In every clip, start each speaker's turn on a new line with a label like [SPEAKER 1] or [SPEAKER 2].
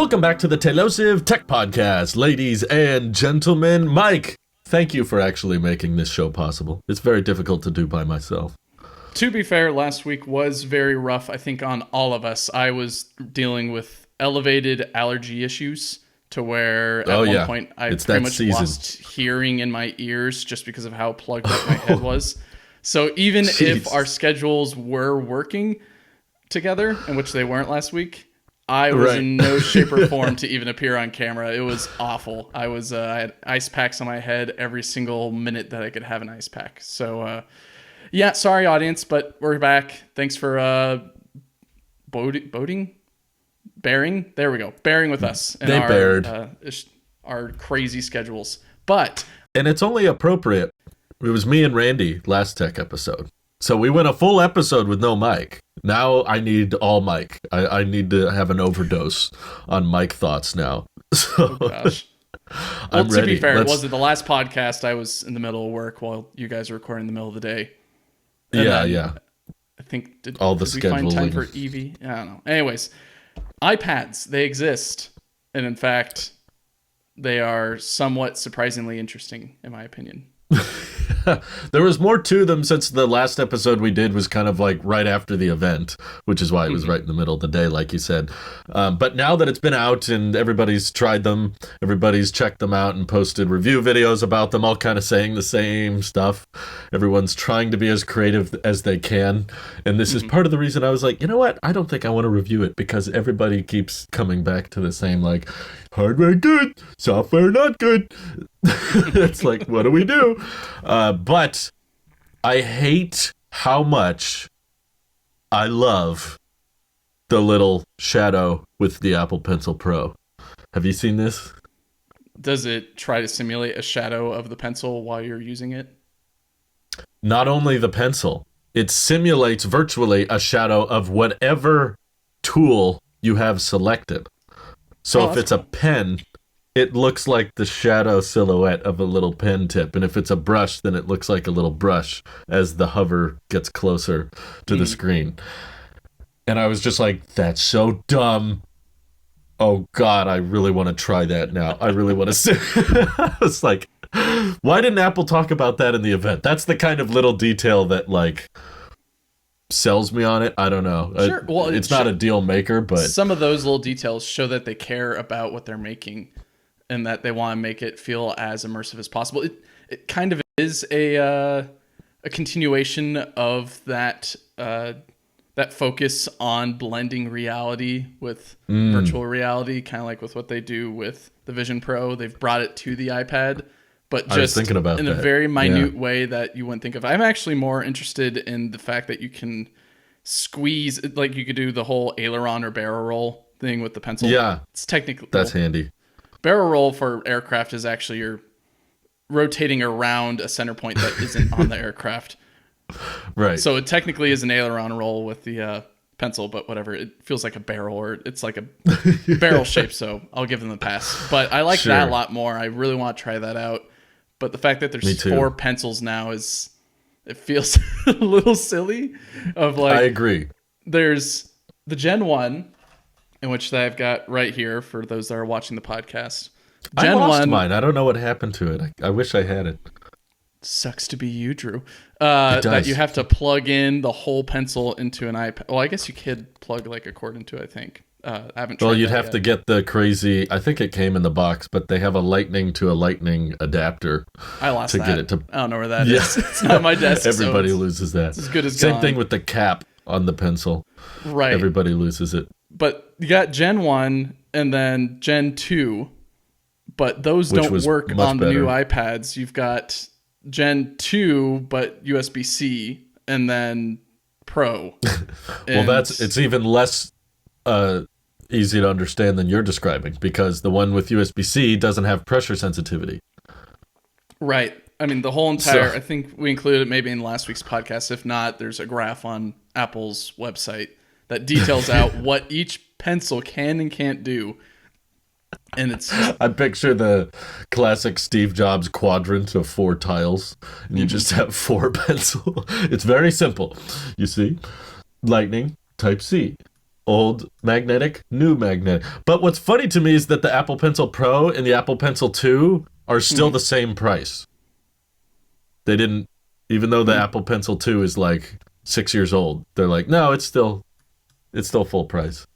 [SPEAKER 1] Welcome back to the Telosive Tech Podcast, ladies and gentlemen. Mike, thank you for actually making this show possible. It's very difficult to do by myself.
[SPEAKER 2] To be fair, last week was very rough, I think, on all of us. I was dealing with elevated allergy issues to where at one point I pretty much lost hearing in my ears just because of how plugged up my head was. So even if our schedules were working together, in which they weren't last week, I was in no shape or form to even appear on camera. It was awful. I had ice packs on my head every single minute that I could have an ice pack. So, yeah, sorry, audience, but we're back. Thanks for bearing. There we go. Bearing with us in our crazy schedules.
[SPEAKER 1] And it's only appropriate. It was me and Randy last tech episode. So we went a full episode with no Mike. Now I need all Mike. I need to have an overdose on Mike thoughts now. So,
[SPEAKER 2] oh gosh.
[SPEAKER 1] I'm ready.
[SPEAKER 2] To be fair, it wasn't the last podcast. I was in the middle of work while you guys were recording in the middle of the day. And
[SPEAKER 1] yeah.
[SPEAKER 2] I think did
[SPEAKER 1] all the
[SPEAKER 2] we
[SPEAKER 1] scheduling.
[SPEAKER 2] Find time for Evie? I don't know. Anyways, iPads, they exist, and in fact, they are somewhat surprisingly interesting, in my opinion.
[SPEAKER 1] There was more to them since the last episode we did was kind of like right after the event, which is why it was right in the middle of the day, like you said. But now that it's been out and everybody's tried them, everybody's checked them out and posted review videos about them, all kind of saying the same stuff. Everyone's trying to be as creative as they can. And this is part of the reason I was like, you know what? I don't think I want to review it because everybody keeps coming back to the same, like, hardware good, software not good. It's like, what do we do? But I hate how much I love the little shadow with the Apple Pencil Pro. Have you seen this?
[SPEAKER 2] Does it try to simulate a shadow of the pencil while you're using it?
[SPEAKER 1] Not only the pencil, it simulates virtually a shadow of whatever tool you have selected. So if it's a pen, it looks like the shadow silhouette of a little pen tip. And if it's a brush, then it looks like a little brush as the hover gets closer to the screen. And I was just like, that's so dumb. Oh, God, I really want to try that now. I really want to see. I was like, why didn't Apple talk about that in the event? That's the kind of little detail that, like, sells me on it. I don't know.
[SPEAKER 2] Sure. Well,
[SPEAKER 1] it's not a deal maker, but
[SPEAKER 2] some of those little details show that they care about what they're making and that they want to make it feel as immersive as possible. It kind of is a continuation of that that focus on blending reality with virtual reality, kind of like with what they do with the Vision Pro. They've brought it to the iPad, but just in a very minute way that you wouldn't think of. I'm actually more interested in the fact that you can squeeze, like you could do the whole aileron or barrel roll thing with the pencil.
[SPEAKER 1] Yeah,
[SPEAKER 2] it's technically
[SPEAKER 1] that's handy.
[SPEAKER 2] Barrel roll for aircraft is actually you're rotating around a center point that isn't on the aircraft.
[SPEAKER 1] Right.
[SPEAKER 2] So it technically is an aileron roll with the pencil, but whatever. It feels like a barrel, or it's like a barrel shape, so I'll give them the pass. But I like that a lot more. I really want to try that out. But the fact that there's 4 pencils now it feels a little silly. I
[SPEAKER 1] agree.
[SPEAKER 2] There's the Gen 1, in which I've got right here for those that are watching the podcast.
[SPEAKER 1] I lost mine. I don't know what happened to it. I wish I had it.
[SPEAKER 2] Sucks to be you, Drew. That you have to plug in the whole pencil into an iPad. Well, I guess you could plug like a cord into it, I think. I haven't tried.
[SPEAKER 1] Well, you'd have to get the crazy, I think it came in the box, but they have a lightning to a lightning adapter.
[SPEAKER 2] I lost
[SPEAKER 1] to
[SPEAKER 2] that.
[SPEAKER 1] Get it to,
[SPEAKER 2] I don't know where that is. It's not my desk.
[SPEAKER 1] Everybody loses that.
[SPEAKER 2] It's as good as
[SPEAKER 1] Same
[SPEAKER 2] gone.
[SPEAKER 1] thing with the cap on the pencil.
[SPEAKER 2] Right.
[SPEAKER 1] Everybody loses it.
[SPEAKER 2] But you got Gen 1 and then Gen 2, but those don't work on the new iPads. You've got Gen 2, but USB-C, and then Pro.
[SPEAKER 1] Well, it's even less easy to understand than you're describing, because the one with USB-C doesn't have pressure sensitivity.
[SPEAKER 2] Right. I mean, the whole entire, I think we included it maybe in last week's podcast. If not, there's a graph on Apple's website that details out what each pencil can and can't do. And it's
[SPEAKER 1] I picture the classic Steve Jobs quadrant of 4 tiles, and you just have 4 pencil. It's very simple. You see, Lightning, Type C, old magnetic, new magnetic. But what's funny to me is that the Apple Pencil Pro and the Apple Pencil 2 are still the same price. They didn't, even though the Apple Pencil 2 is like 6 years old, they're like, no, it's still full price.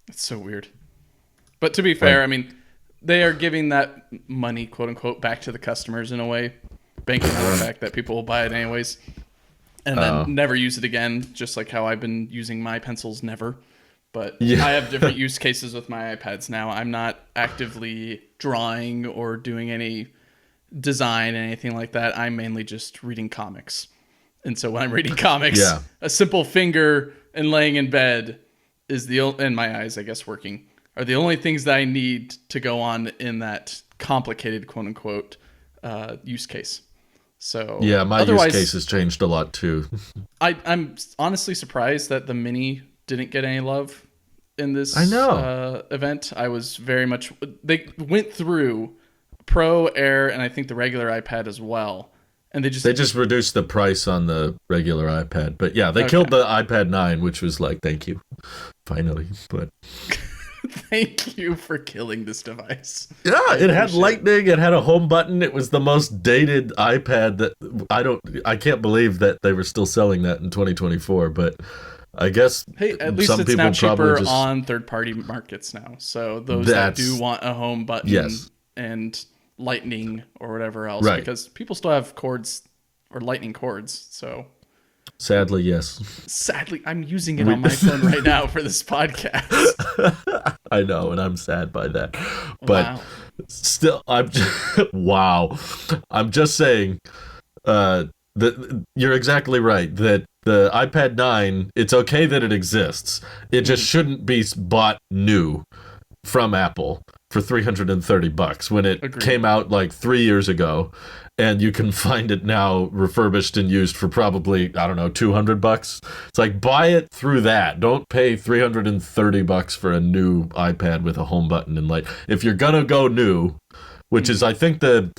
[SPEAKER 2] It's so weird. But to be fair, I mean, they are giving that money, quote unquote, back to the customers in a way, banking on the fact that people will buy it anyways, and then never use it again, just like how I've been using my pencils never. But I have different use cases with my iPads now. I'm not actively drawing or doing any design, anything like that. I'm mainly just reading comics. And so when I'm reading comics, a simple finger and laying in bed is and my eyes, I guess, working, are the only things that I need to go on in that complicated, quote unquote, use case. So
[SPEAKER 1] yeah, my use case has changed a lot too.
[SPEAKER 2] I'm honestly surprised that the Mini didn't get any love in this event. I was very much, they went through Pro, Air, and I think the regular iPad as well. And they just
[SPEAKER 1] reduced the price on the regular iPad. But yeah, they killed the iPad 9, which was like, thank you. Finally. But
[SPEAKER 2] thank you for killing this device.
[SPEAKER 1] Yeah, it had lightning, it had a home button. It was the most dated iPad that I can't believe that they were still selling that in 2024, but I guess
[SPEAKER 2] at least
[SPEAKER 1] some
[SPEAKER 2] it's
[SPEAKER 1] people
[SPEAKER 2] now cheaper
[SPEAKER 1] just
[SPEAKER 2] on third-party markets now. So those that do want a home button and lightning or whatever else, because people still have cords or lightning cords. So
[SPEAKER 1] sadly, yes.
[SPEAKER 2] Sadly, I'm using it on my phone right now for this podcast.
[SPEAKER 1] I know, and I'm sad by that. But still, I'm just saying that you're exactly right that the iPad 9, it's okay that it exists. It just shouldn't be bought new from Apple for $330 when it came out like 3 years ago, and you can find it now refurbished and used for probably, I don't know, $200. It's like, buy it through that. Don't pay $330 for a new iPad with a home button and light. If you're gonna go new, which is I think the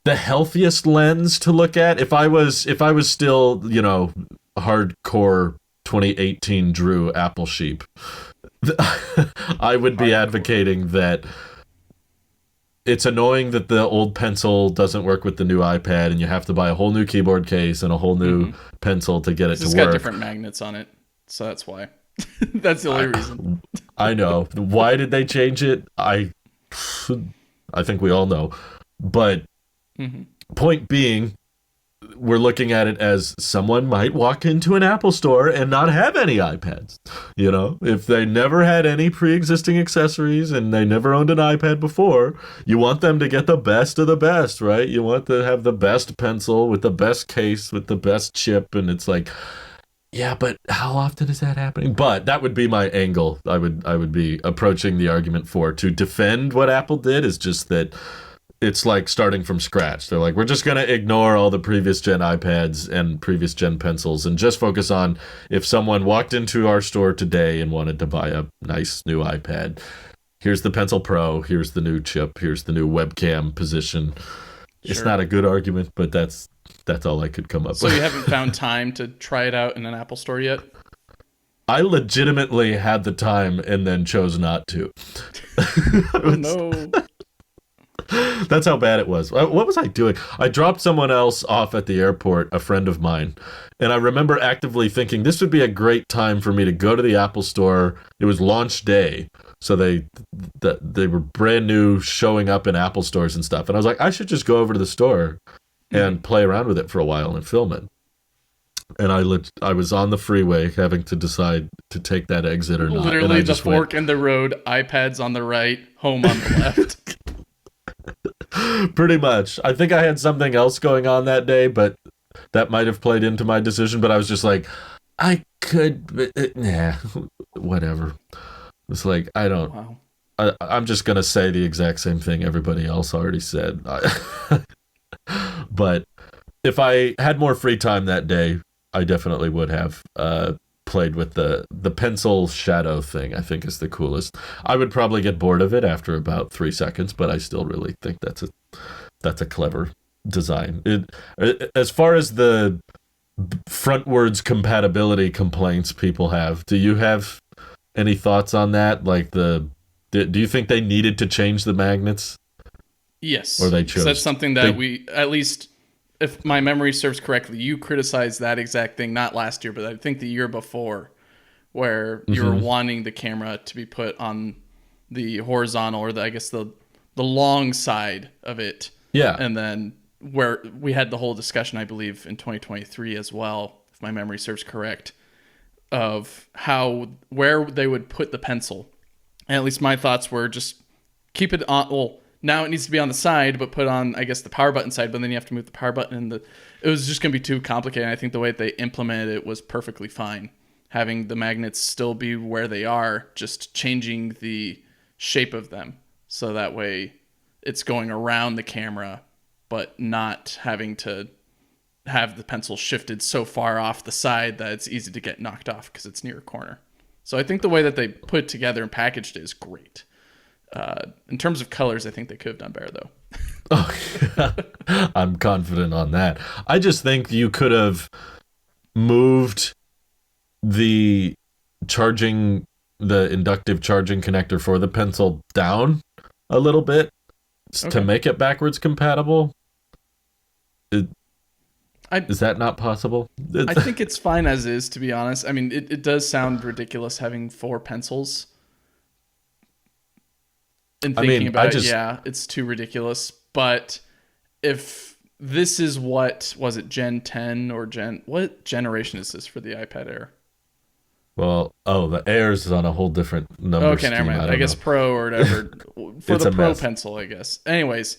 [SPEAKER 1] healthiest lens to look at. If I was still, hardcore 2018 Drew Apple sheep, I would be advocating that it's annoying that the old pencil doesn't work with the new iPad, and you have to buy a whole new keyboard case and a whole new pencil to get it to work. It's got
[SPEAKER 2] different magnets on it, so that's why. That's the only reason.
[SPEAKER 1] I know. Why did they change it? I think we all know. But point being, we're looking at it as someone might walk into an Apple store and not have any iPads. If they never had any pre-existing accessories and they never owned an iPad before, you want them to get the best of the best, right? You want to have the best pencil with the best case with the best chip, and it's like, yeah, but how often is that happening? But that would be my angle. I would be approaching the argument to defend what Apple did, is just that it's like starting from scratch. They're like, we're just going to ignore all the previous gen iPads and previous gen pencils and just focus on if someone walked into our store today and wanted to buy a nice new iPad, here's the Pencil Pro, here's the new chip, here's the new webcam position. Sure. It's not a good argument, but that's all I could come up with.
[SPEAKER 2] So you haven't found time to try it out in an Apple store yet?
[SPEAKER 1] I legitimately had the time and then chose not to.
[SPEAKER 2] No.
[SPEAKER 1] That's how bad it was. What was I doing? I dropped someone else off at the airport, a friend of mine, and I remember actively thinking this would be a great time for me to go to the Apple store. It was launch day, so they were brand new, showing up in Apple stores and stuff. And I was like, I should just go over to the store and play around with it for a while and film it. And I was on the freeway having to decide to take that exit or not.
[SPEAKER 2] Literally, the fork in the road, iPads on the right, home on the left.
[SPEAKER 1] Pretty much. I think I had something else going on that day, but that might have played into my decision. But I was just like, I could, whatever. It's like, I don't. Wow. I'm just gonna say the exact same thing everybody else already said. But if I had more free time that day, I definitely would have played with the pencil shadow thing. I think is the coolest. I would probably get bored of it after about 3 seconds, but I still really think that's a clever design. As far as the frontwards compatibility complaints people have, do you have Any thoughts on that? Like do you think they needed to change the magnets?
[SPEAKER 2] Yes.
[SPEAKER 1] Or they chose?
[SPEAKER 2] That's something that we, at least if my memory serves correctly, you criticized that exact thing, not last year, but I think the year before, where you were wanting the camera to be put on the horizontal, or I guess the long side of it.
[SPEAKER 1] Yeah.
[SPEAKER 2] And then where we had the whole discussion, I believe, in 2023 as well, if my memory serves correct, of where they would put the pencil. And at least my thoughts were just keep it on. Well, now it needs to be on the side, but put on, I guess, the power button side. But then you have to move the power button, and it was just going to be too complicated. I think the way they implemented it was perfectly fine. Having the magnets still be where they are, just changing the shape of them, so that way it's going around the camera, but not having to have the pencil shifted so far off the side that it's easy to get knocked off because it's near a corner. So I think the way that they put it together and packaged it is great. In terms of colors, I think they could have done better, though.
[SPEAKER 1] Oh, I'm confident on that. I just think you could have moved the inductive charging connector for the pencil down a little bit to make it backwards compatible. Is that not possible?
[SPEAKER 2] I think it's fine as is, to be honest. I mean, it does sound ridiculous having 4 pencils. And thinking about it, yeah, it's too ridiculous. But if this is what it, Gen 10 or what generation is this for the iPad Air?
[SPEAKER 1] Well, the Air's is on a whole different number.
[SPEAKER 2] Okay, never mind. I guess Pro or whatever. For the Pro pencil, I guess. Anyways,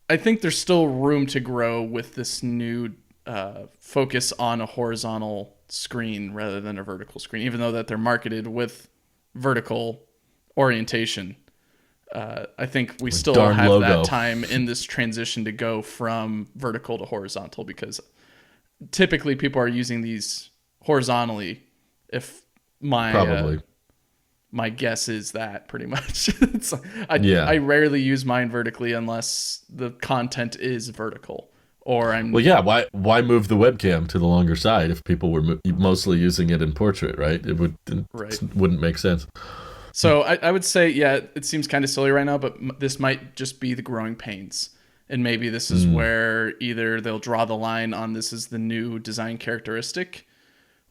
[SPEAKER 2] I think there's still room to grow with this new focus on a horizontal screen rather than a vertical screen, even though that they're marketed with vertical orientation. I think we still have logo. That time in this transition to go from vertical to horizontal, because typically people are using these horizontally. If my guess is that pretty much. I rarely use mine vertically unless the content is vertical.
[SPEAKER 1] Why move the webcam to the longer side if people were mostly using it in portrait, right? It wouldn't make sense.
[SPEAKER 2] So I would say, yeah, it seems kind of silly right now, but this might just be the growing pains. And maybe this is where either they'll draw the line on this is the new design characteristic,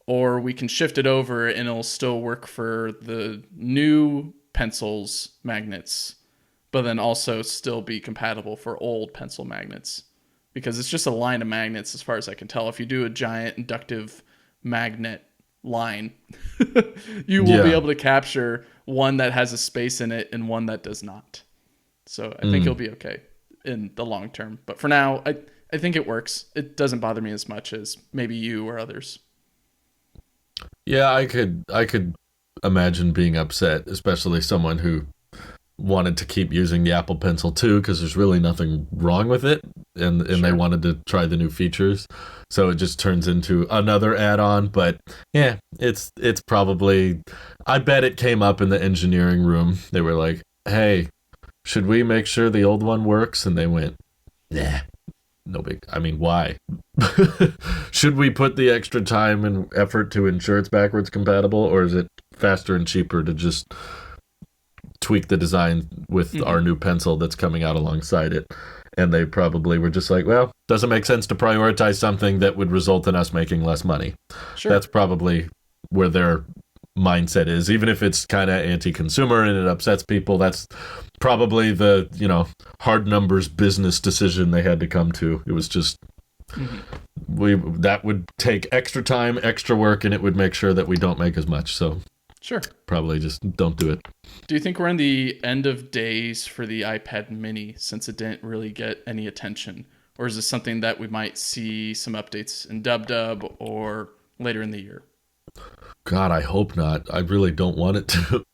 [SPEAKER 2] or we can shift it over and it'll still work for the new pencils magnets, but then also still be compatible for old pencil magnets. Because it's just a line of magnets as far as I can tell. If you do a giant inductive magnet line, you will be able to capture one that has a space in it and one that does not. So I think it'll be okay in the long term. But for now, I think it works. It doesn't bother me as much as maybe you or others.
[SPEAKER 1] Yeah, I could imagine being upset, especially someone who wanted to keep using the Apple Pencil too, because there's really nothing wrong with it, and they wanted to try the new features. So it just turns into another add-on. But yeah, it's probably, I bet it came up in the engineering room. They were like, hey, should we make sure the old one works? And they went, nah, no big, I mean, why? Should we put the extra time and effort to ensure it's backwards compatible, or is it faster and cheaper to just tweak the design with our new pencil that's coming out alongside it? And they probably were just like, well, doesn't make sense to prioritize something that would result in us making less money. Sure. That's probably where their mindset is, even if it's kind of anti-consumer and it upsets people. That's probably the hard numbers business decision they had to come to. It was just that would take extra time, extra work, and it would make sure that we don't make as much. So
[SPEAKER 2] sure,
[SPEAKER 1] probably just don't do it.
[SPEAKER 2] Do you think we're in the end of days for the iPad mini, since it didn't really get any attention? Or is this something that we might see some updates in Dub or later in the year?
[SPEAKER 1] God, I hope not. I really don't want it to.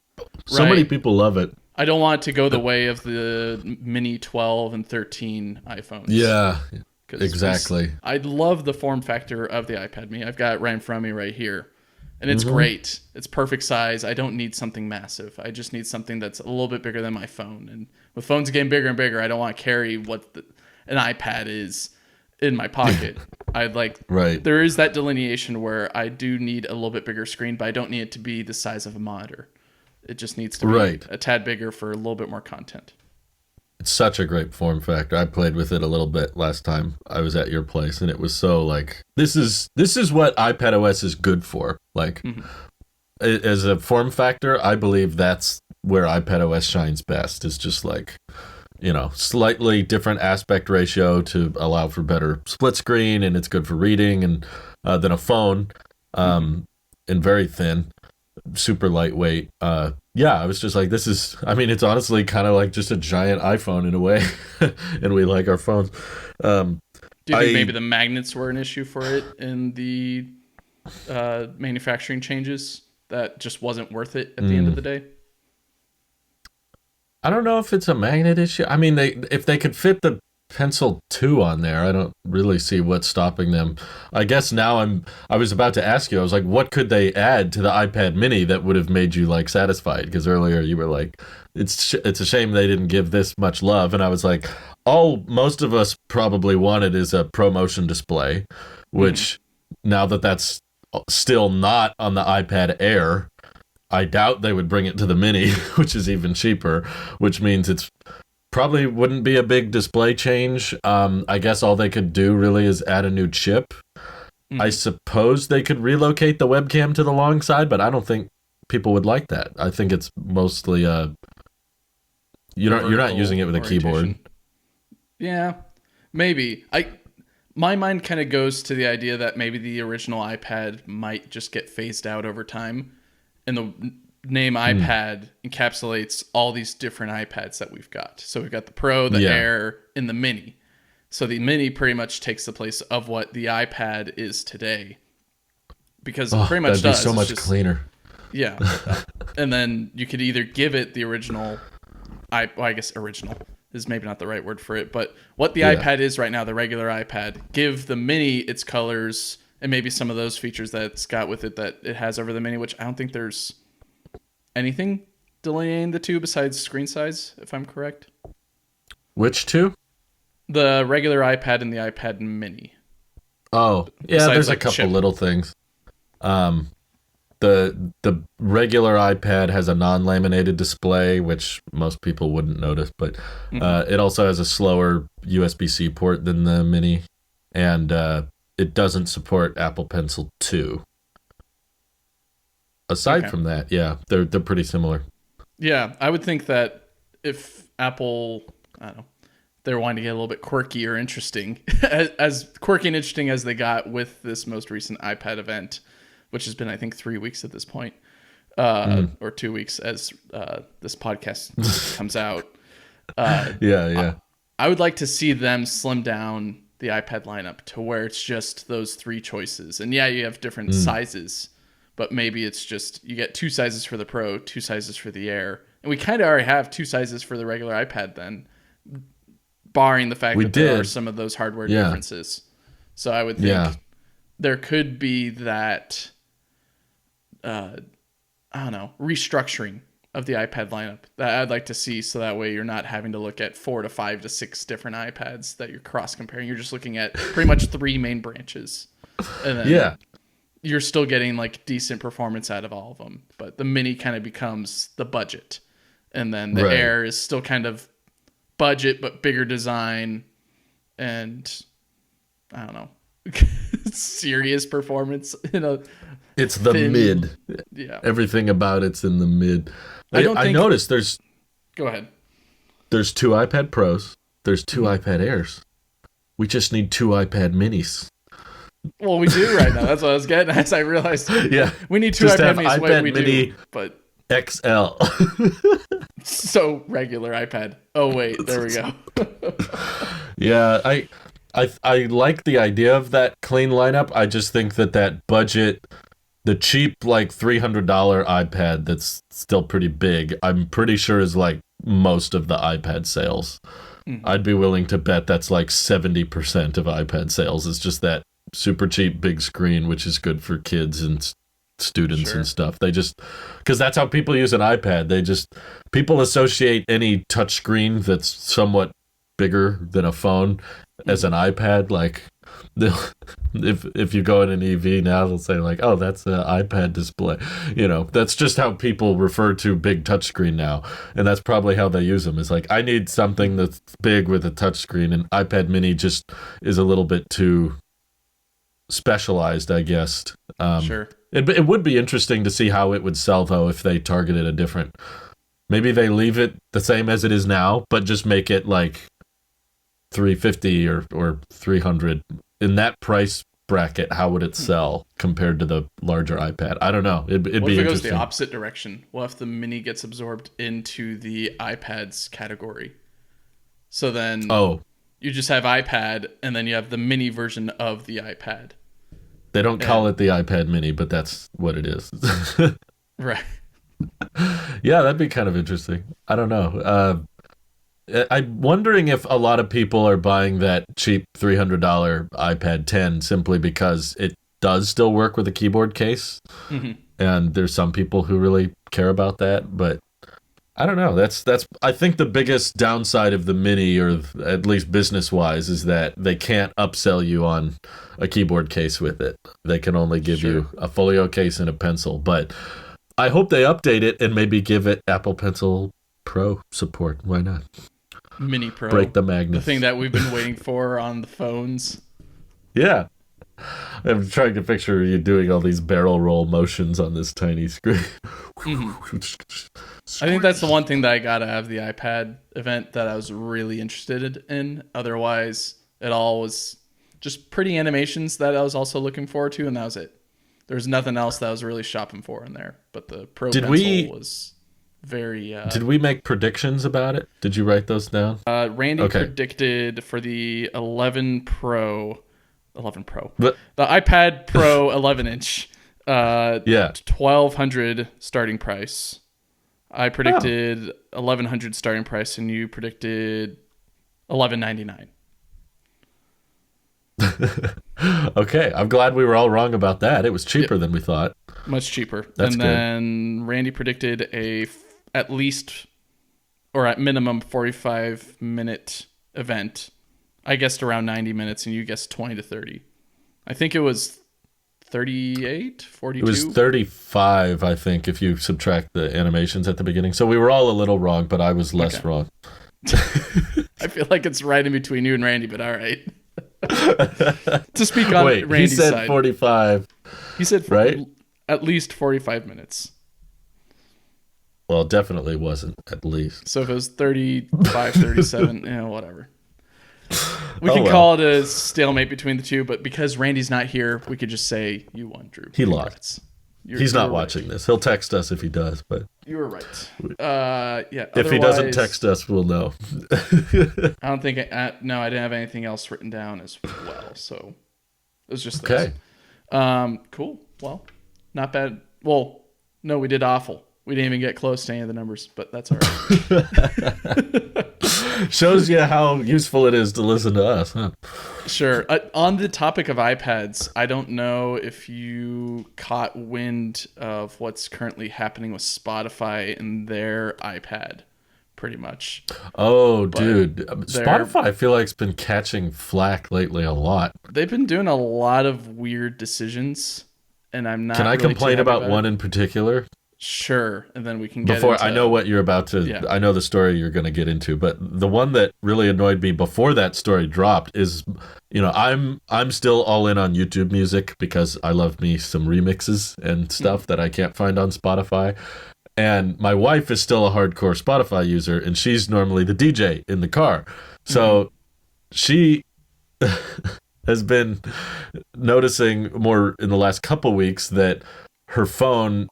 [SPEAKER 1] So many people love it.
[SPEAKER 2] I don't want it to go the way of the mini 12 and 13 iPhones.
[SPEAKER 1] Yeah, exactly.
[SPEAKER 2] I love the form factor of the iPad mini. I've got it right in front of me right here. And it's great. It's perfect size. I don't need something massive. I just need something that's a little bit bigger than my phone. And with phones getting bigger and bigger, I don't want to carry what an iPad is in my pocket. I'd like,
[SPEAKER 1] right.
[SPEAKER 2] There is that delineation where I do need a little bit bigger screen, but I don't need it to be the size of a monitor. It just needs to be a tad bigger for a little bit more content.
[SPEAKER 1] It's such a great form factor. I played with it a little bit last time I was at your place, and it was so like, this is what iPadOS is good for. Like, as a form factor, I believe that's where iPadOS shines best. Is just like, slightly different aspect ratio to allow for better split screen, and it's good for reading and than a phone, and very thin, super lightweight. I was just like, it's honestly kind of like just a giant iPhone in a way, and we like our phones.
[SPEAKER 2] Do you think maybe the magnets were an issue for it in the manufacturing changes? That just wasn't worth it at the end of the day?
[SPEAKER 1] I don't know if it's a magnet issue. I mean, if they could fit the Pencil 2 on there, I don't really see what's stopping them. I guess now I was about to ask you, I was like, what could they add to the iPad mini that would have made you like satisfied? Because earlier you were like, it's a shame they didn't give this much love. And I was like, all most of us probably wanted is a ProMotion display, which now that's still not on the iPad Air, I doubt they would bring it to the mini, which is even cheaper, which means it's probably wouldn't be a big display change. I guess all they could do really is add a new chip. I suppose they could relocate the webcam to the long side, but I don't think people would like that. I think it's mostly you're not using it with a keyboard.
[SPEAKER 2] Yeah, maybe. My mind kind of goes to the idea that maybe the original iPad might just get phased out over time, and the name iPad encapsulates all these different iPads that we've got. So we've got the Pro, the Air, and the Mini. So the Mini pretty much takes the place of what the iPad is today, because it pretty much does.
[SPEAKER 1] So much cleaner.
[SPEAKER 2] Yeah, and then you could either give it the original. I guess original is maybe not the right word for it, but what the iPad is right now, the regular iPad, give the Mini its colors and maybe some of those features that it's got with it that it has over the Mini, which I don't think there's anything delineating the two besides screen size, if I'm correct.
[SPEAKER 1] Which two?
[SPEAKER 2] The regular iPad and the iPad Mini.
[SPEAKER 1] Oh, yeah, besides, there's a couple little things. The regular iPad has a non-laminated display, which most people wouldn't notice, but it also has a slower USB-C port than the Mini, and it doesn't support Apple Pencil 2. Aside from that, yeah, they're pretty similar.
[SPEAKER 2] Yeah, I would think that if Apple, I don't know, they're wanting to get a little bit quirky or interesting, as quirky and interesting as they got with this most recent iPad event, which has been, I think, 3 weeks at this point, or 2 weeks as this podcast comes out. I would like to see them slim down the iPad lineup to where it's just those three choices. And yeah, you have different sizes, but maybe it's just you get 2 sizes for the Pro, 2 sizes for the Air. And we kind of already have 2 sizes for the regular iPad then, barring the fact that there are some of those hardware differences. So I would think there could be that, I don't know, restructuring of the iPad lineup that I'd like to see, so that way you're not having to look at 4 to 5 to 6 different iPads that you're cross comparing. You're just looking at pretty much 3 main branches, and then you're still getting like decent performance out of all of them. But the Mini kind of becomes the budget, and then the Air is still kind of budget but bigger design, and I don't know, serious performance.
[SPEAKER 1] It's the mid.
[SPEAKER 2] Yeah,
[SPEAKER 1] everything about it's in the mid. I noticed there's.
[SPEAKER 2] Go ahead.
[SPEAKER 1] There's 2 iPad Pros. There's 2 iPad Airs. We just need 2 iPad Minis.
[SPEAKER 2] Well, we do right now. That's what I was getting as I realized.
[SPEAKER 1] Yeah,
[SPEAKER 2] we need 2 iPad Minis.
[SPEAKER 1] iPad
[SPEAKER 2] we
[SPEAKER 1] Mini
[SPEAKER 2] do, but
[SPEAKER 1] XL.
[SPEAKER 2] So regular iPad. Oh wait, there we go.
[SPEAKER 1] Yeah, I like the idea of that clean lineup. I just think that budget, the cheap like $300 iPad that's still pretty big, I'm pretty sure is like most of the iPad sales. I'd be willing to bet that's like 70% of iPad sales is just that super cheap big screen, which is good for kids and students and stuff. They just, because that's how people use an iPad. People associate any touch screen that's somewhat bigger than a phone as an iPad. Like, if you go in an EV now, they'll say like, "Oh, that's an iPad display." That's just how people refer to big touchscreen now, and that's probably how they use them. It's like, I need something that's big with a touchscreen, and iPad Mini just is a little bit too specialized, I guess.
[SPEAKER 2] Sure.
[SPEAKER 1] It would be interesting to see how it would sell, though, if they targeted a different. Maybe they leave it the same as it is now, but just make it like $350 or $300 in that price bracket. How would it sell compared to the larger iPad? I don't know. It'd be interesting.
[SPEAKER 2] What if it goes the opposite direction? What if the Mini gets absorbed into the iPads category? So then, you just have iPad, and then you have the Mini version of the iPad.
[SPEAKER 1] They don't call it the iPad Mini, but that's what it is.
[SPEAKER 2] Right.
[SPEAKER 1] Yeah, that'd be kind of interesting. I don't know. I'm wondering if a lot of people are buying that cheap $300 iPad 10 simply because it does still work with a keyboard case. Mm-hmm. And there's some people who really care about that, but I don't know. That's I think the biggest downside of the Mini, or at least business-wise, is that they can't upsell you on a keyboard case with it. They can only give you a folio case and a pencil. But I hope they update it and maybe give it Apple Pencil Pro support. Why not?
[SPEAKER 2] Mini Pro.
[SPEAKER 1] Break the magnets.
[SPEAKER 2] The thing that we've been waiting for on the phones.
[SPEAKER 1] Yeah. I'm trying to picture you doing all these barrel roll motions on this tiny screen.
[SPEAKER 2] Mm-hmm. I think that's the one thing that I got out of the iPad event that I was really interested in. Otherwise, it all was just pretty animations that I was also looking forward to, and that was it. There was nothing else that I was really shopping for in there. But the Pro Pencil was very...
[SPEAKER 1] Did we make predictions about it? Did you write those down?
[SPEAKER 2] Randy predicted for the 11 Pro, the iPad Pro 11-inch, 1,200 starting price. I predicted 1,100 starting price, and you predicted 1,199.
[SPEAKER 1] Okay, I'm glad we were all wrong about that. It was cheaper than we thought.
[SPEAKER 2] Much cheaper.
[SPEAKER 1] That's
[SPEAKER 2] and
[SPEAKER 1] good.
[SPEAKER 2] Then Randy predicted at least, or at minimum, 45-minute event. I guessed around 90 minutes, and you guessed 20 to 30. I think it was 38, 42?
[SPEAKER 1] It was 35, I think, if you subtract the animations at the beginning. So we were all a little wrong, but I was less wrong.
[SPEAKER 2] I feel like it's right in between you and Randy, but all right. To speak on Randy's side.
[SPEAKER 1] He said 45.
[SPEAKER 2] He said
[SPEAKER 1] right?
[SPEAKER 2] At least 45 minutes.
[SPEAKER 1] Well, it definitely wasn't at least.
[SPEAKER 2] So if it was 35, 37, whatever. We can call it a stalemate between the two, but because Randy's not here, we could just say you won, Drew.
[SPEAKER 1] He lost. He's not watching this. He'll text us if he does, but
[SPEAKER 2] you were right.
[SPEAKER 1] If he doesn't text us, we'll know.
[SPEAKER 2] I don't think. No, I didn't have anything else written down as well, so it was just
[SPEAKER 1] okay.
[SPEAKER 2] This. Cool. Well, not bad. Well, no, we did awful. We didn't even get close to any of the numbers, but that's all right.
[SPEAKER 1] Shows you how useful it is to listen to us, huh?
[SPEAKER 2] Sure. On the topic of iPads, I don't know if you caught wind of what's currently happening with Spotify and their iPad, pretty much.
[SPEAKER 1] Oh, dude. Spotify, I feel like, it's been catching flack lately a lot.
[SPEAKER 2] They've been doing a lot of weird decisions, and I'm not.
[SPEAKER 1] Can I complain about one in particular?
[SPEAKER 2] Sure, and then we can get into...
[SPEAKER 1] I know what you're about to... Yeah. I know the story you're going to get into, but the one that really annoyed me before that story dropped is, I'm still all in on YouTube Music because I love me some remixes and stuff that I can't find on Spotify. And my wife is still a hardcore Spotify user, and she's normally the DJ in the car. So she has been noticing more in the last couple weeks that her phone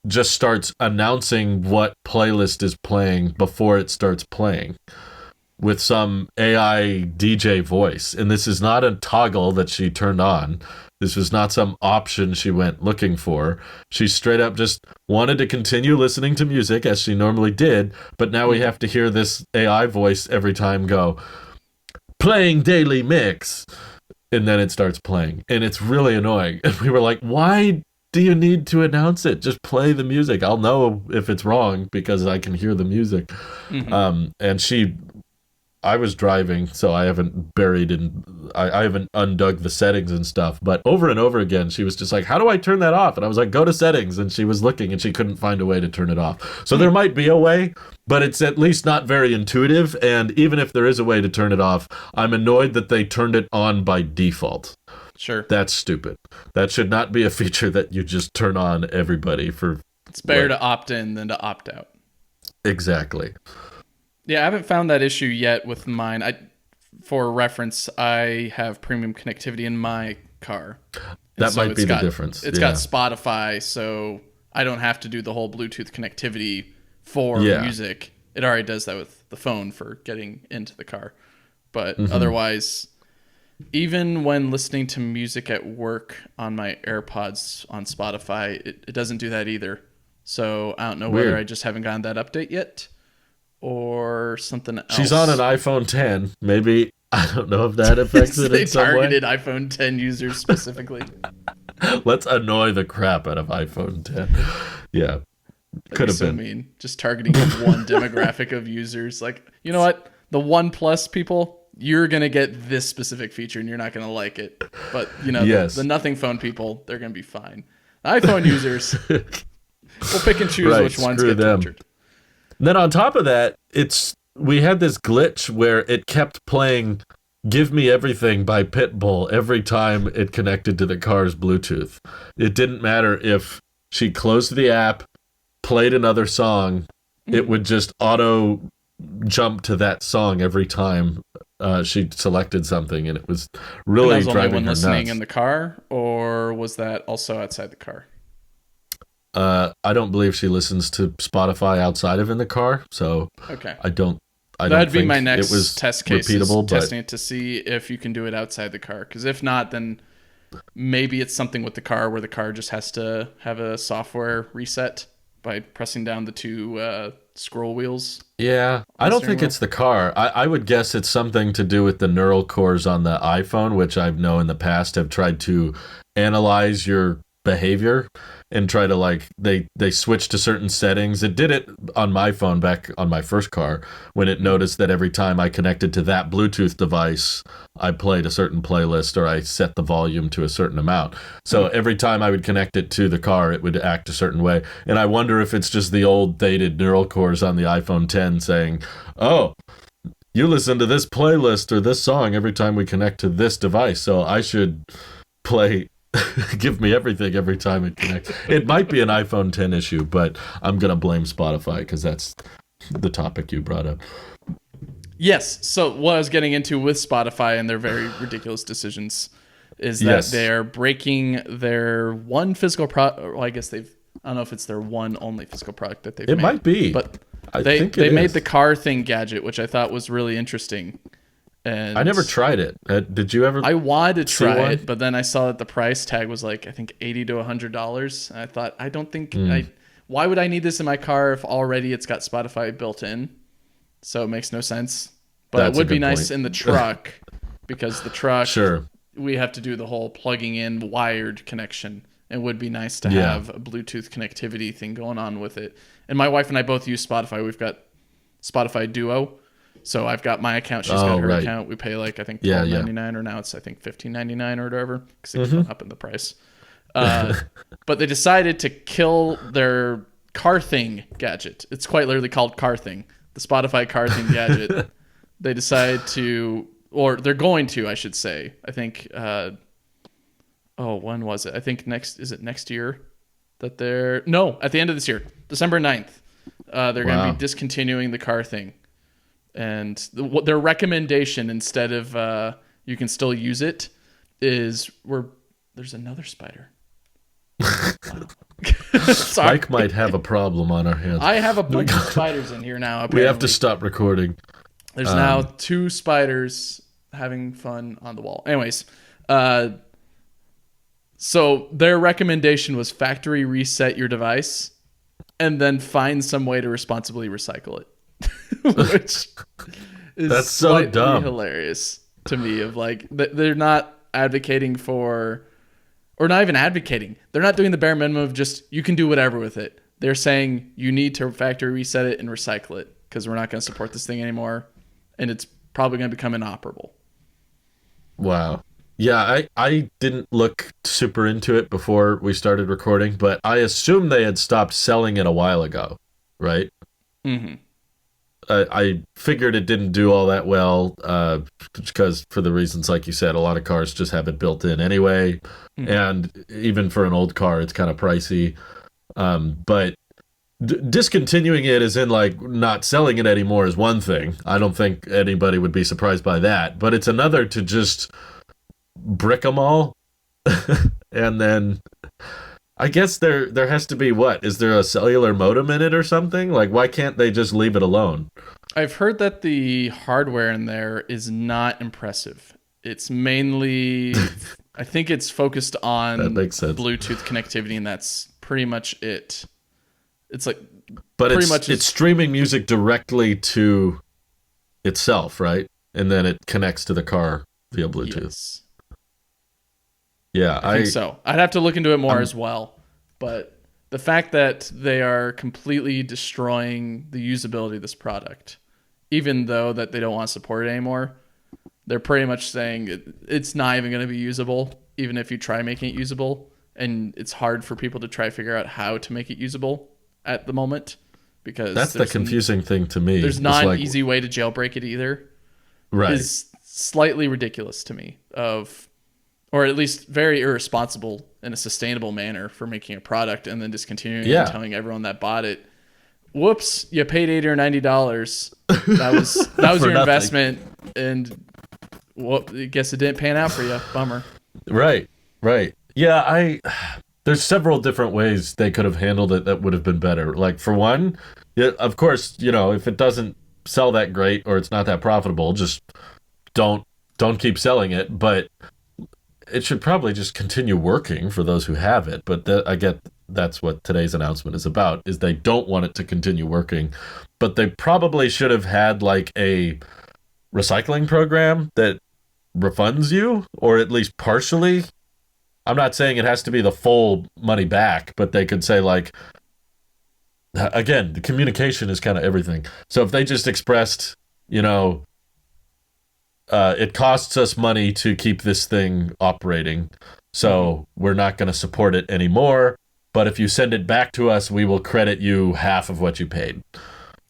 [SPEAKER 1] just starts announcing what playlist is playing before it starts playing with some AI DJ voice. And this is not a toggle that she turned on. This was not some option she went looking for. She straight up just wanted to continue listening to music as she normally did, but now we have to hear this AI voice every time go, playing daily mix, and then it starts playing. And it's really annoying. And we were like, why do you need to announce it? Just play the music. I'll know if it's wrong because I can hear the music. Mm-hmm. And she I was driving, so I haven't I haven't undug the settings and stuff. But over and over again, she was just like, "How do I turn that off?" And I was like, "Go to settings." And she was looking, and she couldn't find a way to turn it off. So there might be a way, but it's at least not very intuitive. And even if there is a way to turn it off, I'm annoyed that they turned it on by default.
[SPEAKER 2] Sure,
[SPEAKER 1] that's stupid. That should not be a feature that you just turn on everybody for.
[SPEAKER 2] It's better to opt in than to opt out.
[SPEAKER 1] Exactly.
[SPEAKER 2] Yeah, I haven't found that issue yet with mine. For reference, I have premium connectivity in my car.
[SPEAKER 1] That might be the difference.
[SPEAKER 2] It's got Spotify, so I don't have to do the whole Bluetooth connectivity for music. It already does that with the phone for getting into the car. But otherwise, even when listening to music at work on my AirPods on Spotify, it doesn't do that either. So I don't know whether I just haven't gotten that update yet or something else.
[SPEAKER 1] She's on an iPhone 10. Maybe, I don't know if that affects it in some way.
[SPEAKER 2] They targeted iPhone 10 users specifically.
[SPEAKER 1] Let's annoy the crap out of iPhone 10. Yeah. Could have been.
[SPEAKER 2] Mean. Just targeting one demographic of users. Like, you know what? The OnePlus people, you're going to get this specific feature and you're not going to like it. But, you know, the Nothing phone people, they're going to be fine. iPhone users, we'll pick and choose which ones get featured.
[SPEAKER 1] Then on top of that, we had this glitch where it kept playing "Give Me Everything" by Pitbull every time it connected to the car's Bluetooth. It didn't matter if she closed the app, played another song, it would just auto jump to that song every time she selected something, and it was really driving her nuts. And that was only when listening
[SPEAKER 2] in the car, or was that also outside the car?
[SPEAKER 1] I don't believe she listens to Spotify outside of in the car, so
[SPEAKER 2] okay.
[SPEAKER 1] That'd
[SPEAKER 2] be my next test case.
[SPEAKER 1] Repeatable,
[SPEAKER 2] testing it to see if you can do it outside the car. Because if not, then maybe it's something with the car where the car just has to have a software reset by pressing down the two scroll wheels.
[SPEAKER 1] Yeah, I don't think it's the car. I would guess it's something to do with the neural cores on the iPhone, which I know in the past have tried to analyze your behavior and try to they switch to certain settings. It did it on my phone back on my first car when it noticed that every time I connected to that Bluetooth device, I played a certain playlist or I set the volume to a certain amount. So every time I would connect it to the car, it would act a certain way. And I wonder if it's just the old dated neural cores on the iPhone 10 saying, "Oh, you listen to this playlist or this song every time we connect to this device, so I should play Give Me Everything every time it connects." It might be an iPhone 10 issue, but I'm going to blame Spotify because that's the topic you brought up.
[SPEAKER 2] Yes. So what I was getting into with Spotify and their very ridiculous decisions is that they are breaking their one physical product. Well, I guess I don't know if it's their one only physical product that they've made.
[SPEAKER 1] It might be.
[SPEAKER 2] But they made the car thing gadget, which I thought was really interesting. And
[SPEAKER 1] I never tried it. Did you ever?
[SPEAKER 2] I wanted to try it, but then I saw that the price tag was like, I think $80 to $100. And I thought, I don't think why would I need this in my car if already it's got Spotify built in? So it makes no sense. But it would be nice in the truck because the truck, we have to do the whole plugging in wired connection. It would be nice to have a Bluetooth connectivity thing going on with it. And my wife and I both use Spotify. We've got Spotify Duo. So I've got my account. She's got her account. We pay I think $12.99 or now it's I think $15.99 or whatever because it's gone up in the price. But they decided to kill their car thing gadget. It's quite literally called Car Thing. The Spotify Car Thing gadget. They decided to, or they're going to, I should say. I think. When was it? I think is it next year that at the end of this year, December 9th, they're going to be discontinuing the Car Thing. And their recommendation, instead of you can still use it, is there's another spider.
[SPEAKER 1] Mike might have a problem on our hands.
[SPEAKER 2] I have a bunch of spiders in here now. Apparently.
[SPEAKER 1] We have to stop recording.
[SPEAKER 2] There's now 2 spiders having fun on the wall. Anyways, so their recommendation was factory reset your device and then find some way to responsibly recycle it. Which is
[SPEAKER 1] that's so dumb,
[SPEAKER 2] hilarious to me. Of they're not advocating for, or not even advocating. They're not doing the bare minimum of just you can do whatever with it. They're saying you need to factory reset it and recycle it because we're not going to support this thing anymore. And it's probably going to become inoperable.
[SPEAKER 1] Wow. Yeah, I didn't look super into it before we started recording, but I assume they had stopped selling it a while ago, right?
[SPEAKER 2] Mm-hmm.
[SPEAKER 1] I figured it didn't do all that well because for the reasons like you said, a lot of cars just have it built in anyway, and even for an old car, it's kind of pricey. But discontinuing it as in like not selling it anymore is one thing. I don't think anybody would be surprised by that, but it's another to just brick them all and then I guess there has to be what? Is there a cellular modem in it or something? Like, why can't they just leave it alone?
[SPEAKER 2] I've heard that the hardware in there is not impressive. It's mainly, I think it's focused on
[SPEAKER 1] that makes sense.
[SPEAKER 2] Bluetooth connectivity, and that's pretty much it. It's like,
[SPEAKER 1] but it's streaming music directly to itself, right? And then it connects to the car via Bluetooth.
[SPEAKER 2] Yes.
[SPEAKER 1] Yeah,
[SPEAKER 2] I think so. I'd have to look into it more as well. But the fact that they are completely destroying the usability of this product, even though that they don't want to support it anymore, they're pretty much saying it's not even going to be usable, even if you try making it usable. And it's hard for people to try to figure out how to make it usable at the moment. Because
[SPEAKER 1] that's the confusing thing to me.
[SPEAKER 2] There's not an easy way to jailbreak it either.
[SPEAKER 1] Right.
[SPEAKER 2] It's slightly ridiculous to me or at least very irresponsible in a sustainable manner for making a product and then discontinuing it and telling everyone that bought it, whoops, you paid $80 or $90. That was your investment, and well, I guess it didn't pan out for you. Bummer.
[SPEAKER 1] Right. Yeah, there's several different ways they could have handled it that would have been better. Like, for one, of course, if it doesn't sell that great or it's not that profitable, just don't keep selling it. But it should probably just continue working for those who have it. But I get that's what today's announcement is about, is they don't want it to continue working. But they probably should have had like a recycling program that refunds you, or at least partially. I'm not saying it has to be the full money back, but they could say like, again, the communication is kind of everything. So if they just expressed, it costs us money to keep this thing operating, so we're not going to support it anymore. But if you send it back to us, we will credit you half of what you paid.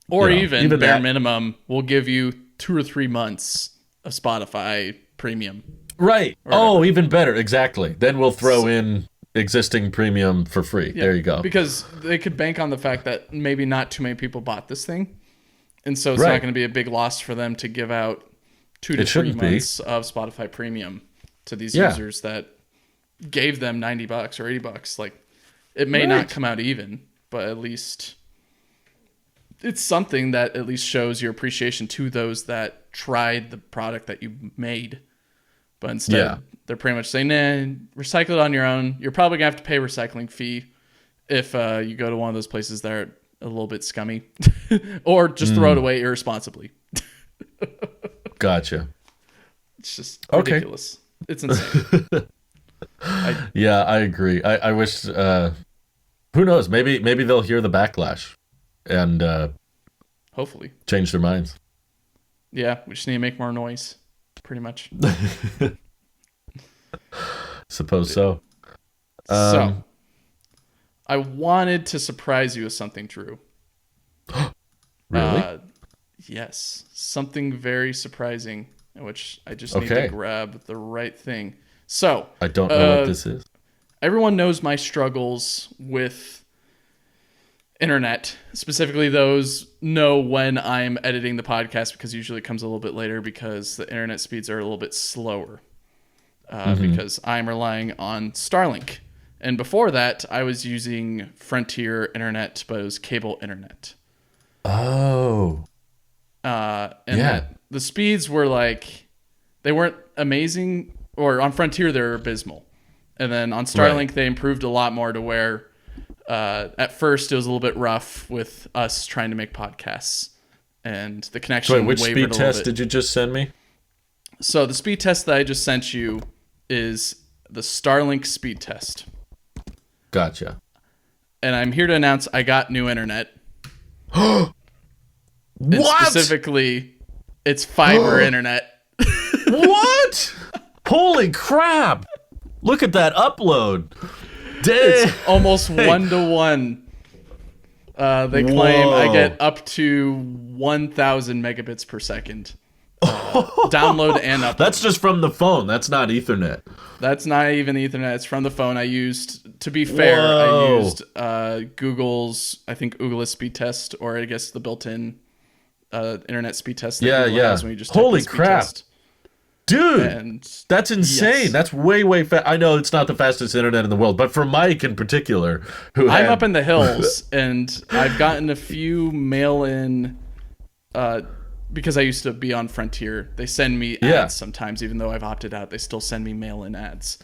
[SPEAKER 2] Or even bare minimum, we'll give you 2 or 3 months of Spotify Premium.
[SPEAKER 1] Right. Oh, even better. Exactly. Then we'll throw in existing premium for free. Yeah, there you go.
[SPEAKER 2] Because they could bank on the fact that maybe not too many people bought this thing. And so it's not going to be a big loss for them to give out 2 to 3 months of Spotify Premium to these users that gave them $90 or $80. Like, it may not come out even, but at least it's something that at least shows your appreciation to those that tried the product that you made. But instead, they're pretty much saying, nah, recycle it on your own. You're probably going to have to pay a recycling fee if you go to one of those places that are a little bit scummy. Or just throw it away irresponsibly.
[SPEAKER 1] Gotcha.
[SPEAKER 2] It's just ridiculous. It's insane.
[SPEAKER 1] I agree. I wish, who knows, maybe they'll hear the backlash and
[SPEAKER 2] hopefully
[SPEAKER 1] change their minds.
[SPEAKER 2] Yeah, we just need to make more noise. Pretty much.
[SPEAKER 1] Suppose so.
[SPEAKER 2] So, I wanted to surprise you with something, Drew.
[SPEAKER 1] Really?
[SPEAKER 2] Yes. Something very surprising, in which I just need to grab the right thing. So,
[SPEAKER 1] I don't know what this is.
[SPEAKER 2] Everyone knows my struggles with internet. Specifically, those know when I'm editing the podcast, because usually it comes a little bit later because the internet speeds are a little bit slower because I'm relying on Starlink. And before that, I was using Frontier internet, but it was cable internet.
[SPEAKER 1] Oh.
[SPEAKER 2] The speeds were like, they weren't amazing, or on Frontier, they're abysmal. And then on Starlink, they improved a lot more to where at first it was a little bit rough with us trying to make podcasts, and the connection wavered a little bit.
[SPEAKER 1] Which speed test did you just send me?
[SPEAKER 2] So the speed test that I just sent you is the Starlink speed test.
[SPEAKER 1] Gotcha.
[SPEAKER 2] And I'm here to announce I got new internet.
[SPEAKER 1] What?
[SPEAKER 2] Specifically, It's fiber internet.
[SPEAKER 1] What? Holy crap! Look at that upload.
[SPEAKER 2] It's almost 1-to-1. They claim I get up to 1,000 megabits per second. Download and upload.
[SPEAKER 1] That's just from the phone. That's not Ethernet.
[SPEAKER 2] That's not even Ethernet. It's from the phone. I used, to be fair, I used Google's, I think, Oogla speed test, or I guess the built-in internet speed test that Google has when you just
[SPEAKER 1] holy crap.
[SPEAKER 2] test.
[SPEAKER 1] Dude, and that's insane. Yes. That's way fast. I know it's not the fastest internet in the world, but for Mike in particular,
[SPEAKER 2] I'm up in the hills, and I've gotten a few mail-in, because I used to be on Frontier. They send me ads sometimes, even though I've opted out. They still send me mail-in ads.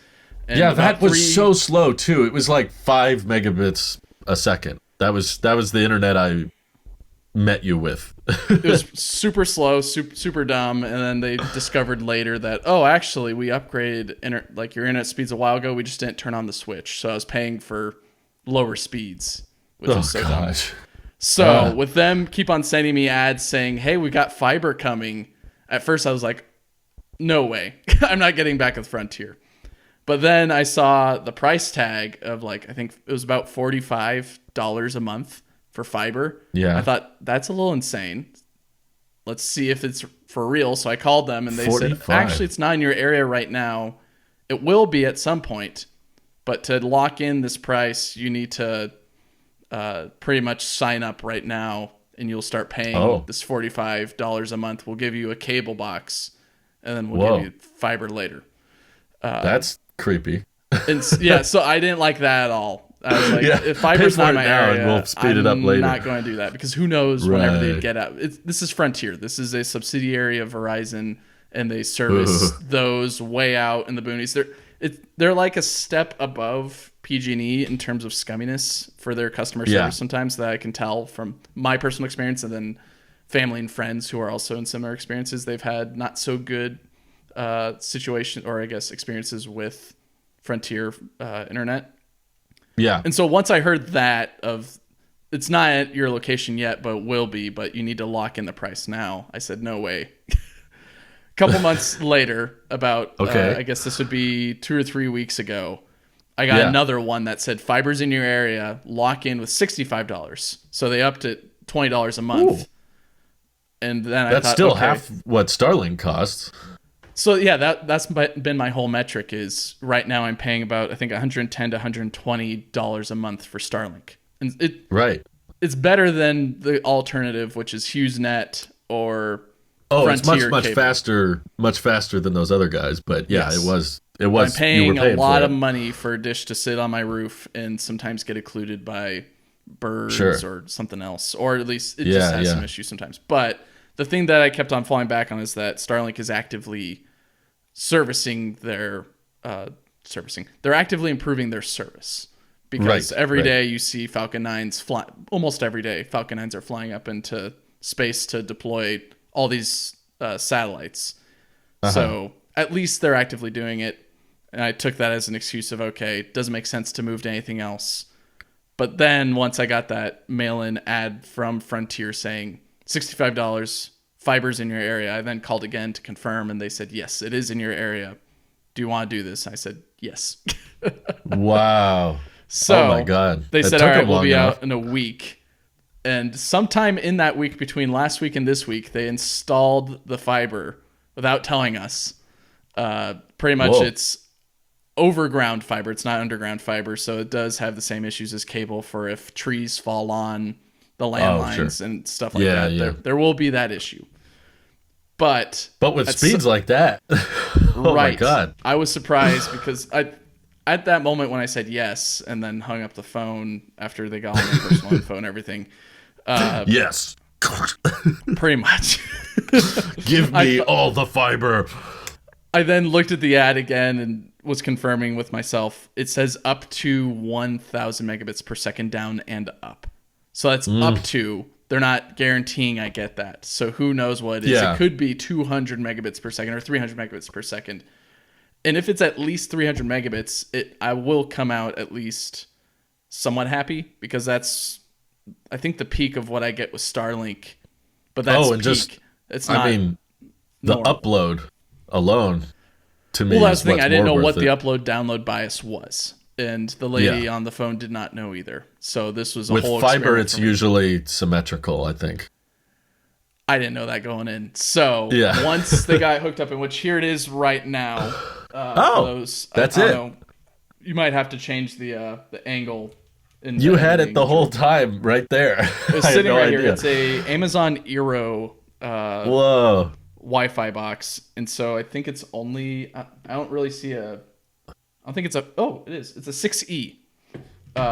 [SPEAKER 2] And
[SPEAKER 1] that was so slow too. It was like 5 megabits a second. That was the internet I met you with.
[SPEAKER 2] It was super slow, super dumb, and then they discovered later that, actually we upgraded your internet speeds a while ago. We just didn't turn on the switch, so I was paying for lower speeds, which was so dumb. So with them keep on sending me ads saying, "Hey, we got fiber coming." At first, I was like, "No way, I'm not getting back with Frontier." But then I saw the price tag of I think it was about $45 a month for fiber.
[SPEAKER 1] Yeah.
[SPEAKER 2] I thought that's a little insane. Let's see if it's for real. So I called them and they 45. Said, actually, it's not in your area right now. It will be at some point, but to lock in this price, you need to pretty much sign up right now and you'll start paying this $45 a month. We'll give you a cable box and then we'll give you fiber later.
[SPEAKER 1] That's creepy.
[SPEAKER 2] And so I didn't like that at all. I was like, if fiber's not in my area, we'll speed it up later. I'm not going to do that because who knows whenever they get out. This is Frontier. This is a subsidiary of Verizon, and they service those way out in the boonies. They're like a step above PG&E in terms of scumminess for their customer service sometimes, that I can tell from my personal experience, and then family and friends who are also in similar experiences. They've had not so good situation, or I guess experiences with Frontier internet.
[SPEAKER 1] Yeah.
[SPEAKER 2] And so once I heard that it's not at your location yet, but will be, but you need to lock in the price now, I said, no way. A couple months later, about, I guess this would be 2 or 3 weeks ago, I got another one that said fiber's in your area, lock in with $65. So they upped it $20 a month. Ooh. And then
[SPEAKER 1] that's still half what Starlink costs.
[SPEAKER 2] So that's been my whole metric is right now I'm paying about, I think, $110 to $120 a month for Starlink. And it's better than the alternative, which is HughesNet or Frontier.
[SPEAKER 1] It's much faster than those other guys. But it was.
[SPEAKER 2] I'm paying a lot of money for a dish to sit on my roof and sometimes get occluded by birds or something else, or at least it just has some issues sometimes. But the thing that I kept on falling back on is that Starlink is actively servicing their they're actively improving their service, because every day you see Falcon 9s fly. Almost every day Falcon 9s are flying up into space to deploy all these satellites. So at least they're actively doing it, and I took that as an excuse of, okay, it doesn't make sense to move to anything else. But then once I got that mail-in ad from Frontier saying $65, fiber's in your area, I then called again to confirm, and they said, yes, it is in your area. Do you want to do this? I said, yes.
[SPEAKER 1] Wow.
[SPEAKER 2] So
[SPEAKER 1] oh my God.
[SPEAKER 2] They said, all right, we'll be out in a week. And sometime in that week, between last week and this week, they installed the fiber without telling us. Pretty much it's overground fiber. It's not underground fiber. So it does have the same issues as cable for if trees fall on the landlines and stuff like that.
[SPEAKER 1] Yeah.
[SPEAKER 2] There will be that issue. But
[SPEAKER 1] with speeds like that, oh my God.
[SPEAKER 2] I was surprised because at that moment when I said yes and then hung up the phone after they got all my personal info and everything.
[SPEAKER 1] Yes.
[SPEAKER 2] Pretty much.
[SPEAKER 1] Give me all the fiber.
[SPEAKER 2] I then looked at the ad again and was confirming with myself. It says up to 1,000 megabits per second down and up. So that's up to. They're not guaranteeing I get that. So who knows what it is. It could be 200 megabits per second or 300 megabits per second. And if it's at least 300 megabits, I will come out at least somewhat happy, because that's, I think, the peak of what I get with Starlink. But that's peak. It's not
[SPEAKER 1] The upload alone, to me,
[SPEAKER 2] that's the thing. I didn't know what
[SPEAKER 1] the
[SPEAKER 2] upload download bias was, and the lady on the phone did not know either. So this was a whole
[SPEAKER 1] fiber. It's usually symmetrical, I think.
[SPEAKER 2] I didn't know that going in. So once they got hooked up, in which here it is right now. That's it. You might have to change the angle.
[SPEAKER 1] You had it the whole time right there.
[SPEAKER 2] It's sitting right here. It's a Amazon Eero
[SPEAKER 1] whoa
[SPEAKER 2] Wi-Fi box, and so I think it's only. I don't really see a. I don't think it's a. Oh, it is. It's a 6E.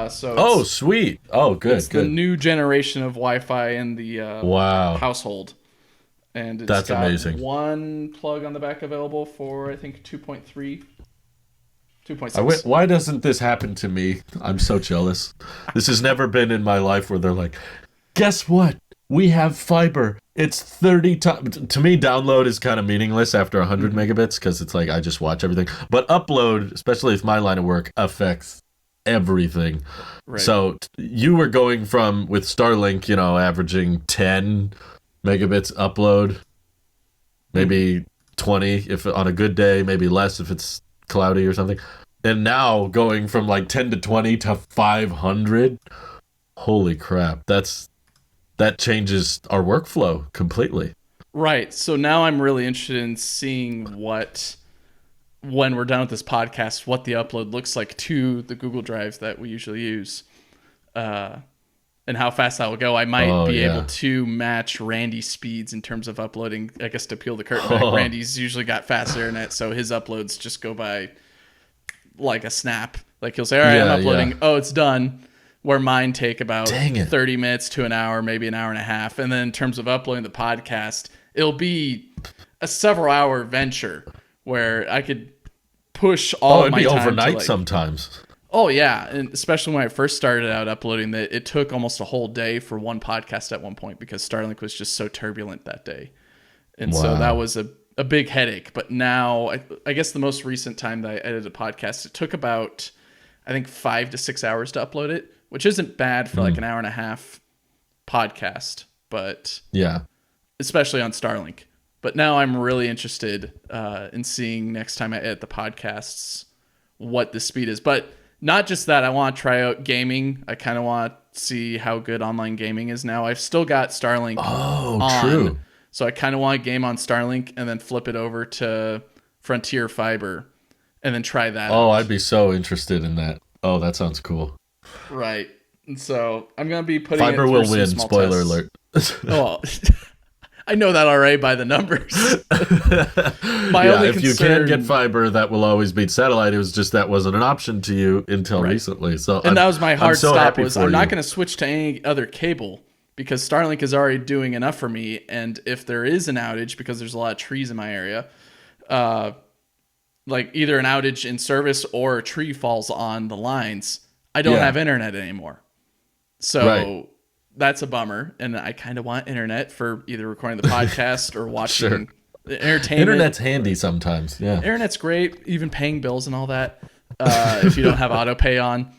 [SPEAKER 2] So
[SPEAKER 1] sweet. Good. It's
[SPEAKER 2] the new generation of Wi-Fi in the household, and it's got amazing. One plug on the back available for I think 2.3. 2.6.
[SPEAKER 1] Why doesn't this happen to me? I'm so jealous. This has never been in my life where they're like, guess what? We have fiber. It's 30 times. To me, download is kind of meaningless after 100 megabits because it's like I just watch everything. But upload, especially if my line of work, affects everything. Right. So you were going from, with Starlink, averaging 10 megabits upload, maybe 20 if on a good day, maybe less if it's cloudy or something, and now going from like 10 to 20 to 500. Holy crap, that changes our workflow completely.
[SPEAKER 2] Right. So now I'm really interested in seeing when we're done with this podcast, what the upload looks like to the Google Drives that we usually use, and how fast that will go. I might be able to match Randy's speeds in terms of uploading. I guess to peel the curtain back, Randy's usually got fast internet, so his uploads just go by like a snap. Like he'll say, all right, I'm uploading. Yeah. Oh, it's done. Where mine take about 30 minutes to an hour, maybe an hour and a half. And then in terms of uploading the podcast, it'll be a several hour venture where I could push all of my time. It'd be
[SPEAKER 1] overnight sometimes.
[SPEAKER 2] Oh, yeah. And especially when I first started out uploading, that it took almost a whole day for one podcast at one point because Starlink was just so turbulent that day. And so that was a big headache. But now, I guess the most recent time that I edited a podcast, it took about, I think, 5 to 6 hours to upload it, which isn't bad for like an hour and a half podcast. But especially on Starlink. But now I'm really interested in seeing next time I edit the podcasts what the speed is. But not just that, I want to try out gaming. I kind of want to see how good online gaming is now. I've still got Starlink on. True. So I kind of want to game on Starlink and then flip it over to Frontier Fiber and then try that out.
[SPEAKER 1] I'd be so interested in that. Oh, that sounds cool.
[SPEAKER 2] Right. And so I'm going to be putting
[SPEAKER 1] Fiber will win, spoiler alert.
[SPEAKER 2] I know that already by the numbers.
[SPEAKER 1] If you can't get fiber, that will always beat satellite. It was just that wasn't an option to you until recently. So
[SPEAKER 2] that was my hard stop. I'm not going to switch to any other cable because Starlink is already doing enough for me. And if there is an outage, because there's a lot of trees in my area, like either an outage in service or a tree falls on the lines, I don't have internet anymore. So that's a bummer, and I kind of want internet for either recording the podcast or watching entertainment.
[SPEAKER 1] Internet's handy sometimes. Yeah,
[SPEAKER 2] internet's great, even paying bills and all that. If you don't have auto pay on,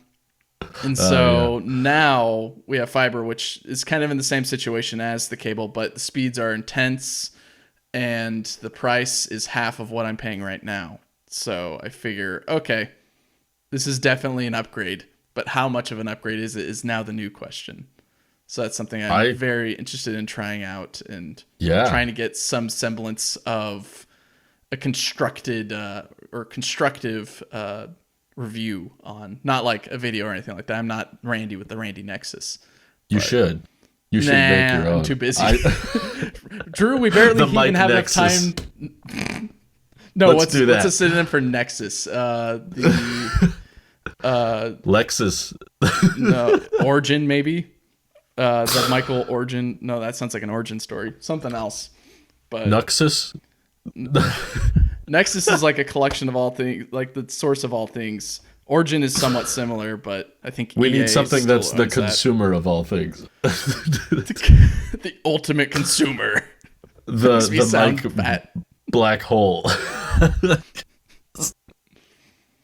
[SPEAKER 2] and so now we have fiber, which is kind of in the same situation as the cable, but the speeds are intense, and the price is half of what I'm paying right now. So I figure, okay, this is definitely an upgrade, but how much of an upgrade is it is now the new question. So that's something I'm very interested in trying out and trying to get some semblance of a constructive review on. Not like a video or anything like that. I'm not Randy with the Randy Nexus.
[SPEAKER 1] You should. You should make your own.
[SPEAKER 2] I'm too busy. Drew, we barely even have enough time. No, what's a synonym for Nexus?
[SPEAKER 1] Lexus.
[SPEAKER 2] No, Origin, maybe. The Michael Origin. No, that sounds like an origin story. Something else. But
[SPEAKER 1] Nexus?
[SPEAKER 2] Nexus is like a collection of all things, like the source of all things. Origin is somewhat similar, but I think
[SPEAKER 1] we need something that's the consumer of all things.
[SPEAKER 2] The ultimate consumer.
[SPEAKER 1] The black hole.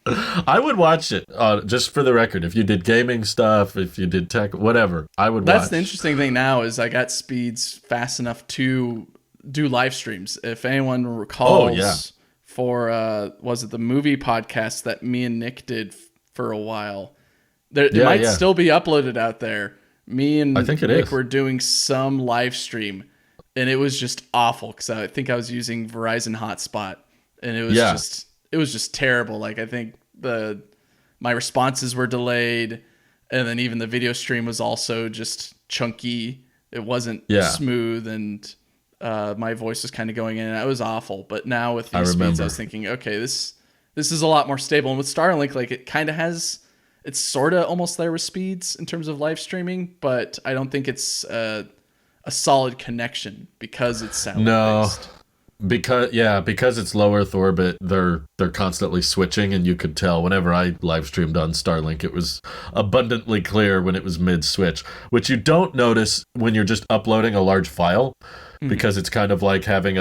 [SPEAKER 1] I would watch it, just for the record. If you did gaming stuff, if you did tech, whatever, I would watch.
[SPEAKER 2] That's the interesting thing now is I got speeds fast enough to do live streams. If anyone recalls, for was it the movie podcast that me and Nick did for a while? It might still be uploaded out there. Me and Nick were doing some live stream, and it was just awful because I think I was using Verizon hotspot, and it was just terrible. Like, I think my responses were delayed, and then even the video stream was also just chunky. It wasn't smooth, and my voice was kind of going in and out. It was awful. But now with these speeds, I was thinking, okay, this is a lot more stable. And with Starlink, like, it kind of has, it's sort of almost there with speeds in terms of live streaming, but I don't think it's a solid connection because it's satellite based.
[SPEAKER 1] Because it's low Earth orbit, they're constantly switching, and you could tell whenever I live streamed on Starlink, it was abundantly clear when it was mid switch, which you don't notice when you're just uploading a large file, because it's kind of like having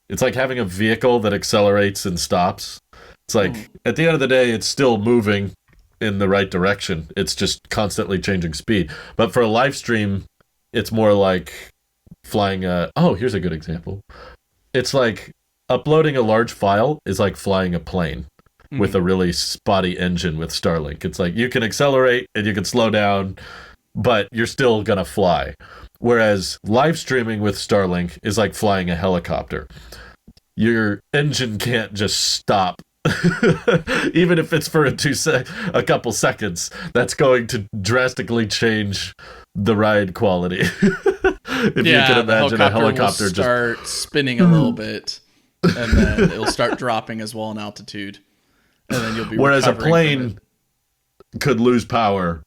[SPEAKER 1] it's like having a vehicle that accelerates and stops. It's like at the end of the day, it's still moving in the right direction. It's just constantly changing speed. But for a live stream, it's more like flying here's a good example. It's like uploading a large file is like flying a plane with a really spotty engine with Starlink. It's like you can accelerate and you can slow down, but you're still gonna fly. Whereas live streaming with Starlink is like flying a helicopter. Your engine can't just stop. Even if it's for a couple seconds, that's going to drastically change the ride quality. If you can imagine a helicopter
[SPEAKER 2] will start spinning a little bit, and then it'll start dropping as well in altitude, and then you'll be.
[SPEAKER 1] Whereas a plane could lose power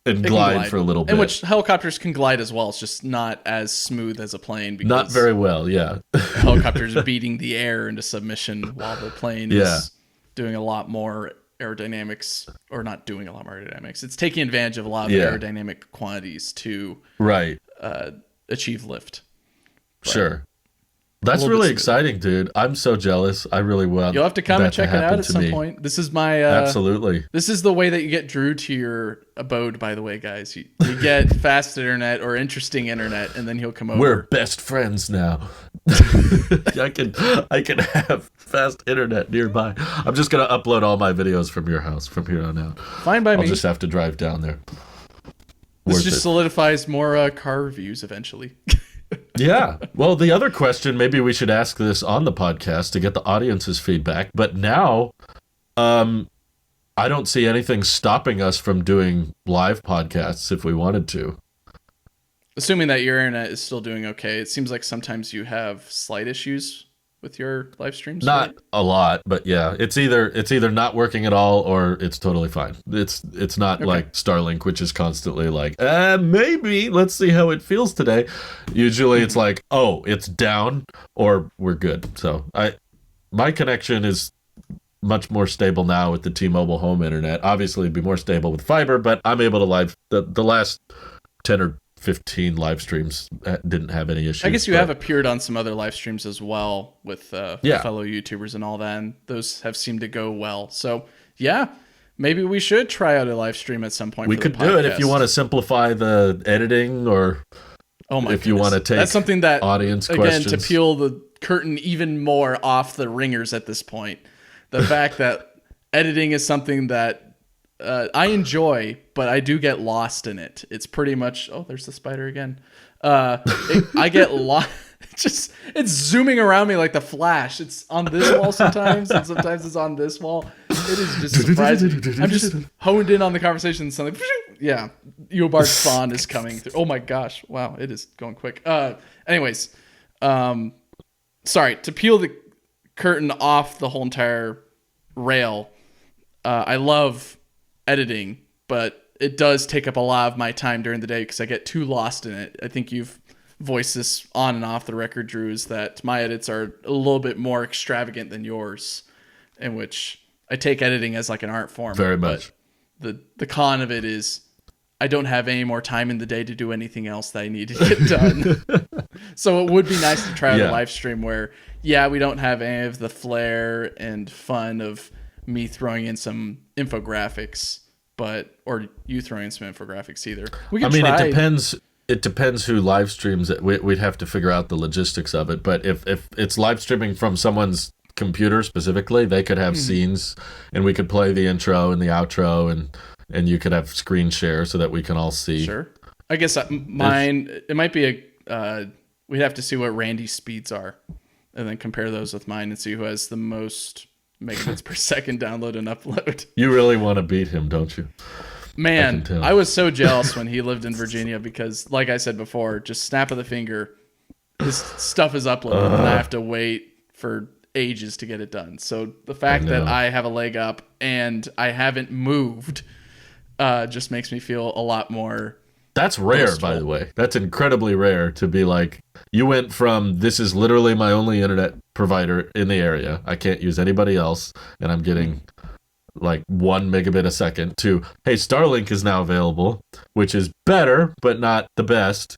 [SPEAKER 1] and glide for a little bit.
[SPEAKER 2] In which helicopters can glide as well. It's just not as smooth as a plane. Because
[SPEAKER 1] not very well, yeah.
[SPEAKER 2] The helicopter's beating the air into submission while the plane is doing a lot more aerodynamics, or not doing a lot more aerodynamics. It's taking advantage of a lot of aerodynamic quantities to achieve lift. But
[SPEAKER 1] sure. That's really exciting, dude. I'm so jealous. I really want.
[SPEAKER 2] You'll have to come and check it out at some point. This is my
[SPEAKER 1] absolutely.
[SPEAKER 2] This is the way that you get Drew to your abode. By the way, guys, you get fast internet or interesting internet, and then he'll come over.
[SPEAKER 1] We're best friends now. I can have fast internet nearby. I'm just gonna upload all my videos from your house from here on out.
[SPEAKER 2] Fine by me.
[SPEAKER 1] I'll just have to drive down there.
[SPEAKER 2] This just solidifies more car reviews eventually.
[SPEAKER 1] Yeah. Well, the other question, maybe we should ask this on the podcast to get the audience's feedback. But now, I don't see anything stopping us from doing live podcasts if we wanted to.
[SPEAKER 2] Assuming that your internet is still doing okay. It seems like sometimes you have slight issues with your live streams.
[SPEAKER 1] Not a lot, but yeah, it's either not working at all or it's totally fine. It's not like Starlink, which is constantly like, maybe let's see how it feels today. Usually it's like, oh, it's down or we're good. So my connection is much more stable now with the T-Mobile home internet. Obviously it'd be more stable with fiber, but I'm able to the last 10 or 15 live streams didn't have any issues.
[SPEAKER 2] I guess you have appeared on some other live streams as well with fellow YouTubers and all that, and those have seemed to go well. So yeah, maybe we should try out a live stream at some point.
[SPEAKER 1] We could do it if you want to simplify the editing, or if you want to take
[SPEAKER 2] that's something that
[SPEAKER 1] audience questions.
[SPEAKER 2] Again, to peel the curtain even more off the ringers at this point, the fact that editing is something that I enjoy, but I do get lost in it. It's pretty much, there's the spider again. I get lost. It's zooming around me like the Flash. It's on this wall sometimes, and sometimes it's on this wall. It is just surprising. I'm just honed in on the conversation. And something, Eobard's Fawn is coming through. Oh my gosh. Wow. It is going quick. Anyways, sorry, to peel the curtain off the whole entire rail. I love editing, but it does take up a lot of my time during the day because I get too lost in it. I think you've voiced this on and off the record, Drew, is that my edits are a little bit more extravagant than yours, in which I take editing as like an art form.
[SPEAKER 1] Very much.
[SPEAKER 2] But the con of it is I don't have any more time in the day to do anything else that I need to get done. So it would be nice to try out a live stream where, we don't have any of the flair and fun of me throwing in some infographics, or you throwing in some infographics either.
[SPEAKER 1] It depends. it depends who live streams it. We'd have to figure out the logistics of it. But if it's live streaming from someone's computer specifically, they could have scenes, and we could play the intro and the outro, and you could have screen share so that we can all see.
[SPEAKER 2] Sure. I guess mine, it might be we'd have to see what Randy's speeds are, and then compare those with mine and see who has the most megabits per second download and upload.
[SPEAKER 1] You really want to beat him, don't you?
[SPEAKER 2] Man, I was so jealous when he lived in Virginia because, like I said before, just snap of the finger, his stuff is uploaded, and I have to wait for ages to get it done. So the fact that I have a leg up and I haven't moved just makes me feel a lot more.
[SPEAKER 1] That's rare, boastful. By the way. That's incredibly rare to be like, you went from, this is literally my only internet provider in the area, I can't use anybody else, and I'm getting like 1 megabit a second, to, hey, Starlink is now available, which is better, but not the best,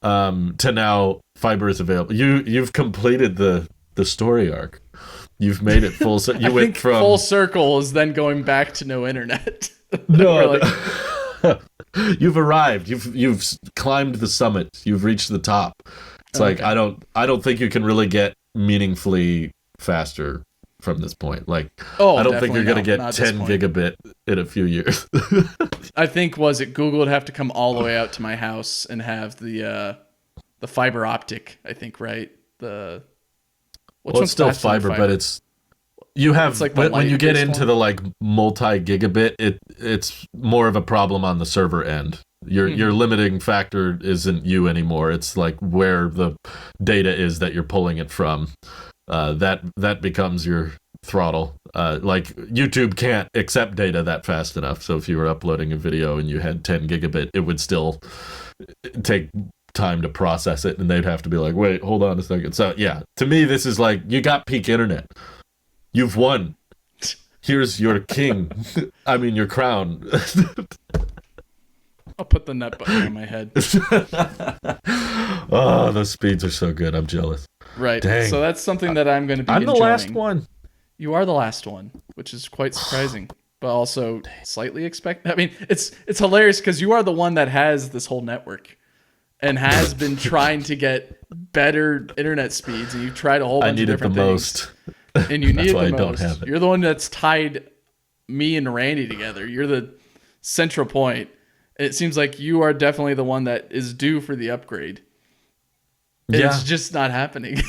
[SPEAKER 1] to now fiber is available. You've completed the story arc. You've made it full. You went from
[SPEAKER 2] full circle is then going back to no internet.
[SPEAKER 1] No. You've arrived. You've climbed the summit. You've reached the top. It's like I don't think you can really get meaningfully faster from this point. Like I don't think you're going to get 10 gigabit in a few years.
[SPEAKER 2] I think Google would have to come all the way out to my house and have the fiber optic, I think, right?
[SPEAKER 1] It's still fiber, but it's you have like when you get into the like multi-gigabit, it's more of a problem on the server end. Your limiting factor isn't you anymore. It's like where the data is that you're pulling it from. That becomes your throttle. Like YouTube can't accept data that fast enough. So if you were uploading a video and you had 10 gigabit, it would still take time to process it, and they'd have to be like, wait, hold on a second. So yeah, to me, this is like, you got peak internet. You've won. Here's your king. I mean, your crown.
[SPEAKER 2] I'll put the nut button on my head.
[SPEAKER 1] Oh, those speeds are so good. I'm jealous.
[SPEAKER 2] Right. Dang. So that's something that I'm going to be
[SPEAKER 1] enjoying. The last one.
[SPEAKER 2] You are the last one, which is quite surprising, but also slightly expected. I mean, it's hilarious because you are the one that has this whole network and has been trying to get better internet speeds, and you've tried a whole bunch of different things. I needed the most. And you need the most. Don't have it. You're the one that's tied me and Randy together. You're the central point. It seems like you are definitely the one that is due for the upgrade. It's just not happening.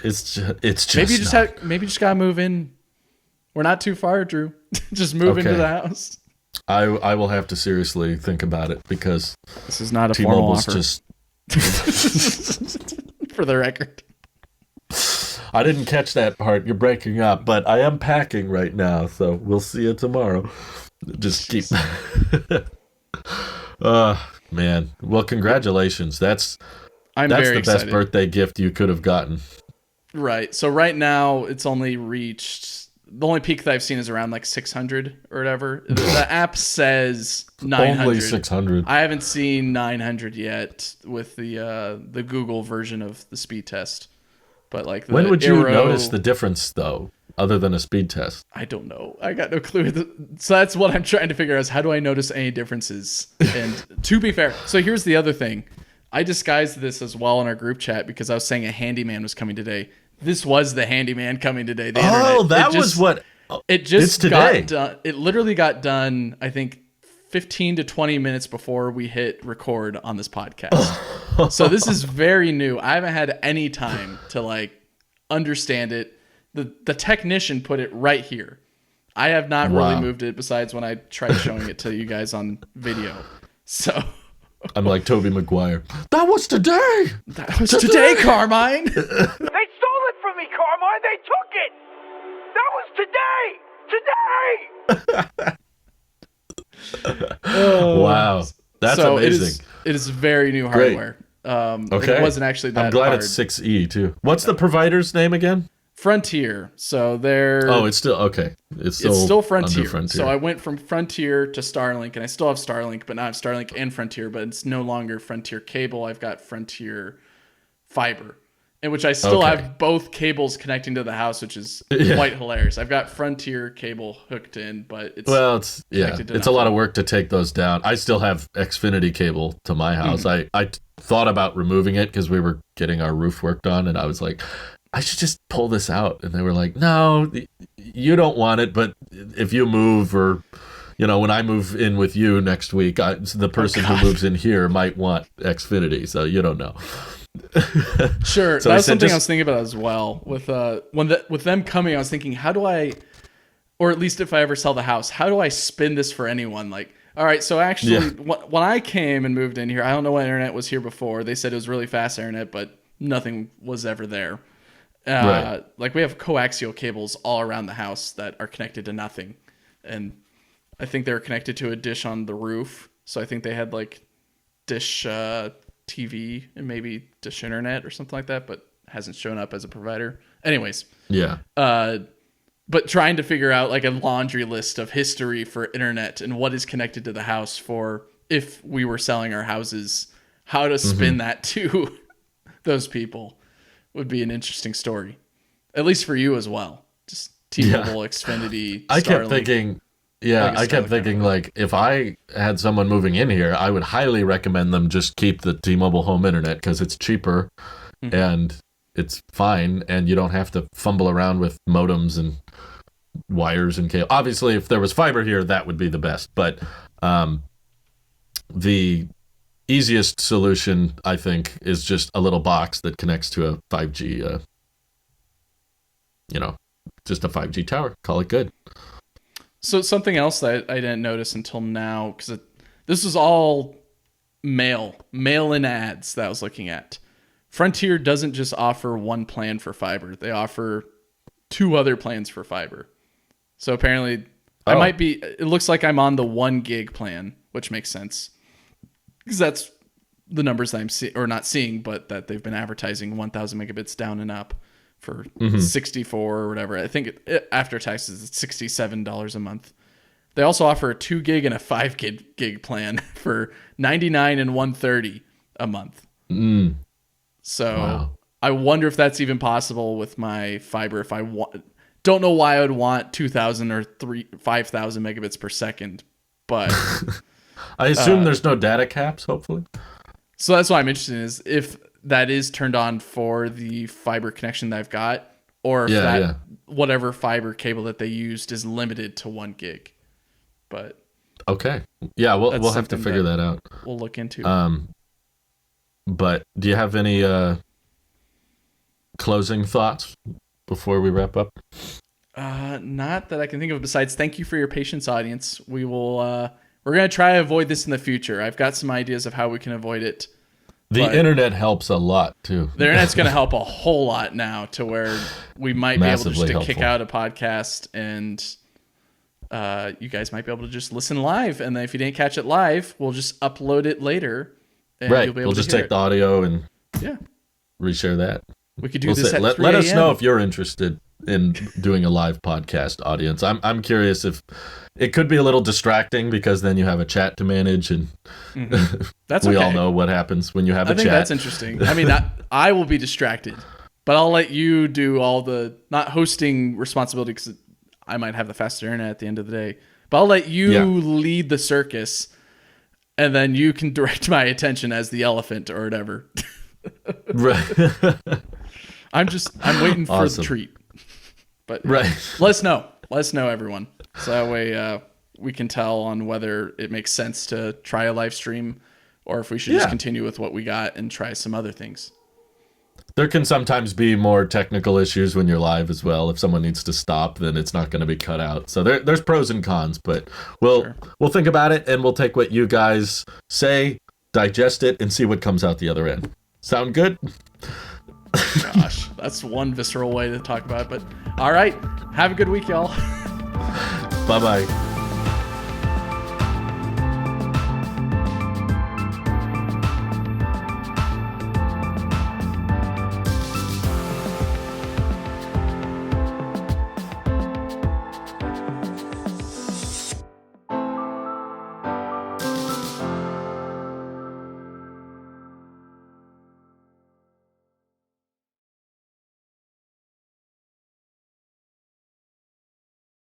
[SPEAKER 2] It's just maybe you just gotta move in. We're not too far, Drew. Just move into the house.
[SPEAKER 1] I will have to seriously think about it because
[SPEAKER 2] this is not a formal offer.
[SPEAKER 1] Just
[SPEAKER 2] for the record.
[SPEAKER 1] I didn't catch that part. You're breaking up, but I am packing right now, so we'll see you tomorrow. Just keep. Man. Well, congratulations. That's the
[SPEAKER 2] very
[SPEAKER 1] best
[SPEAKER 2] excited.
[SPEAKER 1] Birthday gift you could have gotten.
[SPEAKER 2] Right. So right now it's only reached, the only peak that I've seen is around like 600 or whatever. The app says 900.
[SPEAKER 1] Only 600.
[SPEAKER 2] I haven't seen 900 yet with the Google version of the speed test. But like,
[SPEAKER 1] when would you notice the difference though, other than a speed test?
[SPEAKER 2] I don't know. I got no clue. So that's what I'm trying to figure out, is how do I notice any differences? And to be fair, so here's the other thing. I disguised this as well in our group chat because I was saying a handyman was coming today. This was the handyman coming today. The internet.
[SPEAKER 1] That was what
[SPEAKER 2] it just got done. It literally got done, I think, 15 to 20 minutes before we hit record on this podcast. So this is very new. I haven't had any time to like understand it. The technician put it right here. I have not really moved it besides when I tried showing it to you guys on video. So
[SPEAKER 1] I'm like Tobey Maguire. That was today.
[SPEAKER 2] That was today, Carmine.
[SPEAKER 3] They stole it from me, Carmine. They took it. That was today.
[SPEAKER 1] Wow. That's amazing.
[SPEAKER 2] It is very new hardware. It wasn't actually that hard.
[SPEAKER 1] I'm glad it's 6E too. What's the provider's name again?
[SPEAKER 2] Frontier. So they're...
[SPEAKER 1] Oh, it's still... Okay. It's still
[SPEAKER 2] Frontier. So I went from Frontier to Starlink, and I still have Starlink, but now I have Starlink and Frontier, but it's no longer Frontier cable. I've got Frontier fiber. in which I still have both cables connecting to the house, which is quite hilarious. I've got Frontier cable hooked in, but it's
[SPEAKER 1] it's a lot of work to take those down. I still have Xfinity cable to my house. I thought about removing it because we were getting our roof worked on, and I was like, I should just pull this out. And they were like, no, you don't want it, but if you move, or when I move in with you next week, the person who moves in here might want Xfinity, so you don't know.
[SPEAKER 2] Sure. So that's something I was thinking about as well. With with them coming, I was thinking, how do I, or at least if I ever sell the house, how do I spin this for anyone? Like, all right, so actually, when I came and moved in here, I don't know what internet was here before. They said it was really fast internet, but nothing was ever there. Right. Like, we have coaxial cables all around the house that are connected to nothing, and I think they were connected to a dish on the roof. So I think they had like dish TV and maybe dish internet or something like that, but hasn't shown up as a provider. Anyways.
[SPEAKER 1] Yeah.
[SPEAKER 2] But trying to figure out like a laundry list of history for internet and what is connected to the house for if we were selling our houses, how to spin that to those people would be an interesting story. At least for you as well. Just T-Mobile, Xfinity, Starlink.
[SPEAKER 1] I kept thinking, like, if I had someone moving in here, I would highly recommend them just keep the T-Mobile home internet because it's cheaper and it's fine, and you don't have to fumble around with modems and wires and cable. Obviously, if there was fiber here, that would be the best. But the easiest solution, I think, is just a little box that connects to a 5G, just a 5G tower. Call it good.
[SPEAKER 2] So something else that I didn't notice until now, because this was all mail-in ads that I was looking at. Frontier doesn't just offer one plan for fiber. They offer 2 other plans for fiber. So apparently it looks like I'm on the 1 gig plan, which makes sense. Because that's the numbers that I'm not seeing, but that they've been advertising 1,000 megabits down and up for 64 or whatever. I think after taxes, it's $67 a month. They also offer a 2 gig and a 5 gig plan for $99 and $130 a month. So I wonder if that's even possible with my fiber. If I don't know why I would want 2,000 or 5,000 megabits per second, but
[SPEAKER 1] I assume there's no data caps, hopefully.
[SPEAKER 2] So that's what I'm interested in, is if that is turned on for the fiber connection that I've got, or if whatever fiber cable that they used is limited to 1 gig. But
[SPEAKER 1] okay, yeah, we'll have to figure that out.
[SPEAKER 2] We'll look into.
[SPEAKER 1] But do you have any closing thoughts before we wrap up?
[SPEAKER 2] Not that I can think of. Besides, thank you for your patience, audience. We will. We're gonna try to avoid this in the future. I've got some ideas of how we can avoid it.
[SPEAKER 1] The internet helps a lot too.
[SPEAKER 2] The internet's going to help a whole lot now, to where we might be able to just kick out a podcast, and you guys might be able to just listen live. And then if you didn't catch it live, we'll just upload it later. And
[SPEAKER 1] right.
[SPEAKER 2] You'll be able
[SPEAKER 1] we'll just take the audio and reshare that.
[SPEAKER 2] We could do this at 3
[SPEAKER 1] let us know if you're interested in doing a live podcast, audience. I'm curious if it could be a little distracting, because then you have a chat to manage, and
[SPEAKER 2] that's
[SPEAKER 1] we all know what happens when you have a chat. I think
[SPEAKER 2] that's interesting. I mean, I will be distracted, but I'll let you do all the not hosting responsibility, because I might have the faster internet at the end of the day. But I'll let you lead the circus, and then you can direct my attention as the elephant or whatever.
[SPEAKER 1] Right.
[SPEAKER 2] I'm waiting for the treat. But let us know. Let us know, everyone. So that way we can tell on whether it makes sense to try a live stream, or if we should just continue with what we got and try some other things.
[SPEAKER 1] There can sometimes be more technical issues when you're live as well. If someone needs to stop, then it's not going to be cut out. So there's pros and cons, but we'll think about it, and we'll take what you guys say, digest it, and see what comes out the other end. Sound good?
[SPEAKER 2] Gosh, that's one visceral way to talk about it. But all right, have a good week, y'all.
[SPEAKER 1] Bye-bye.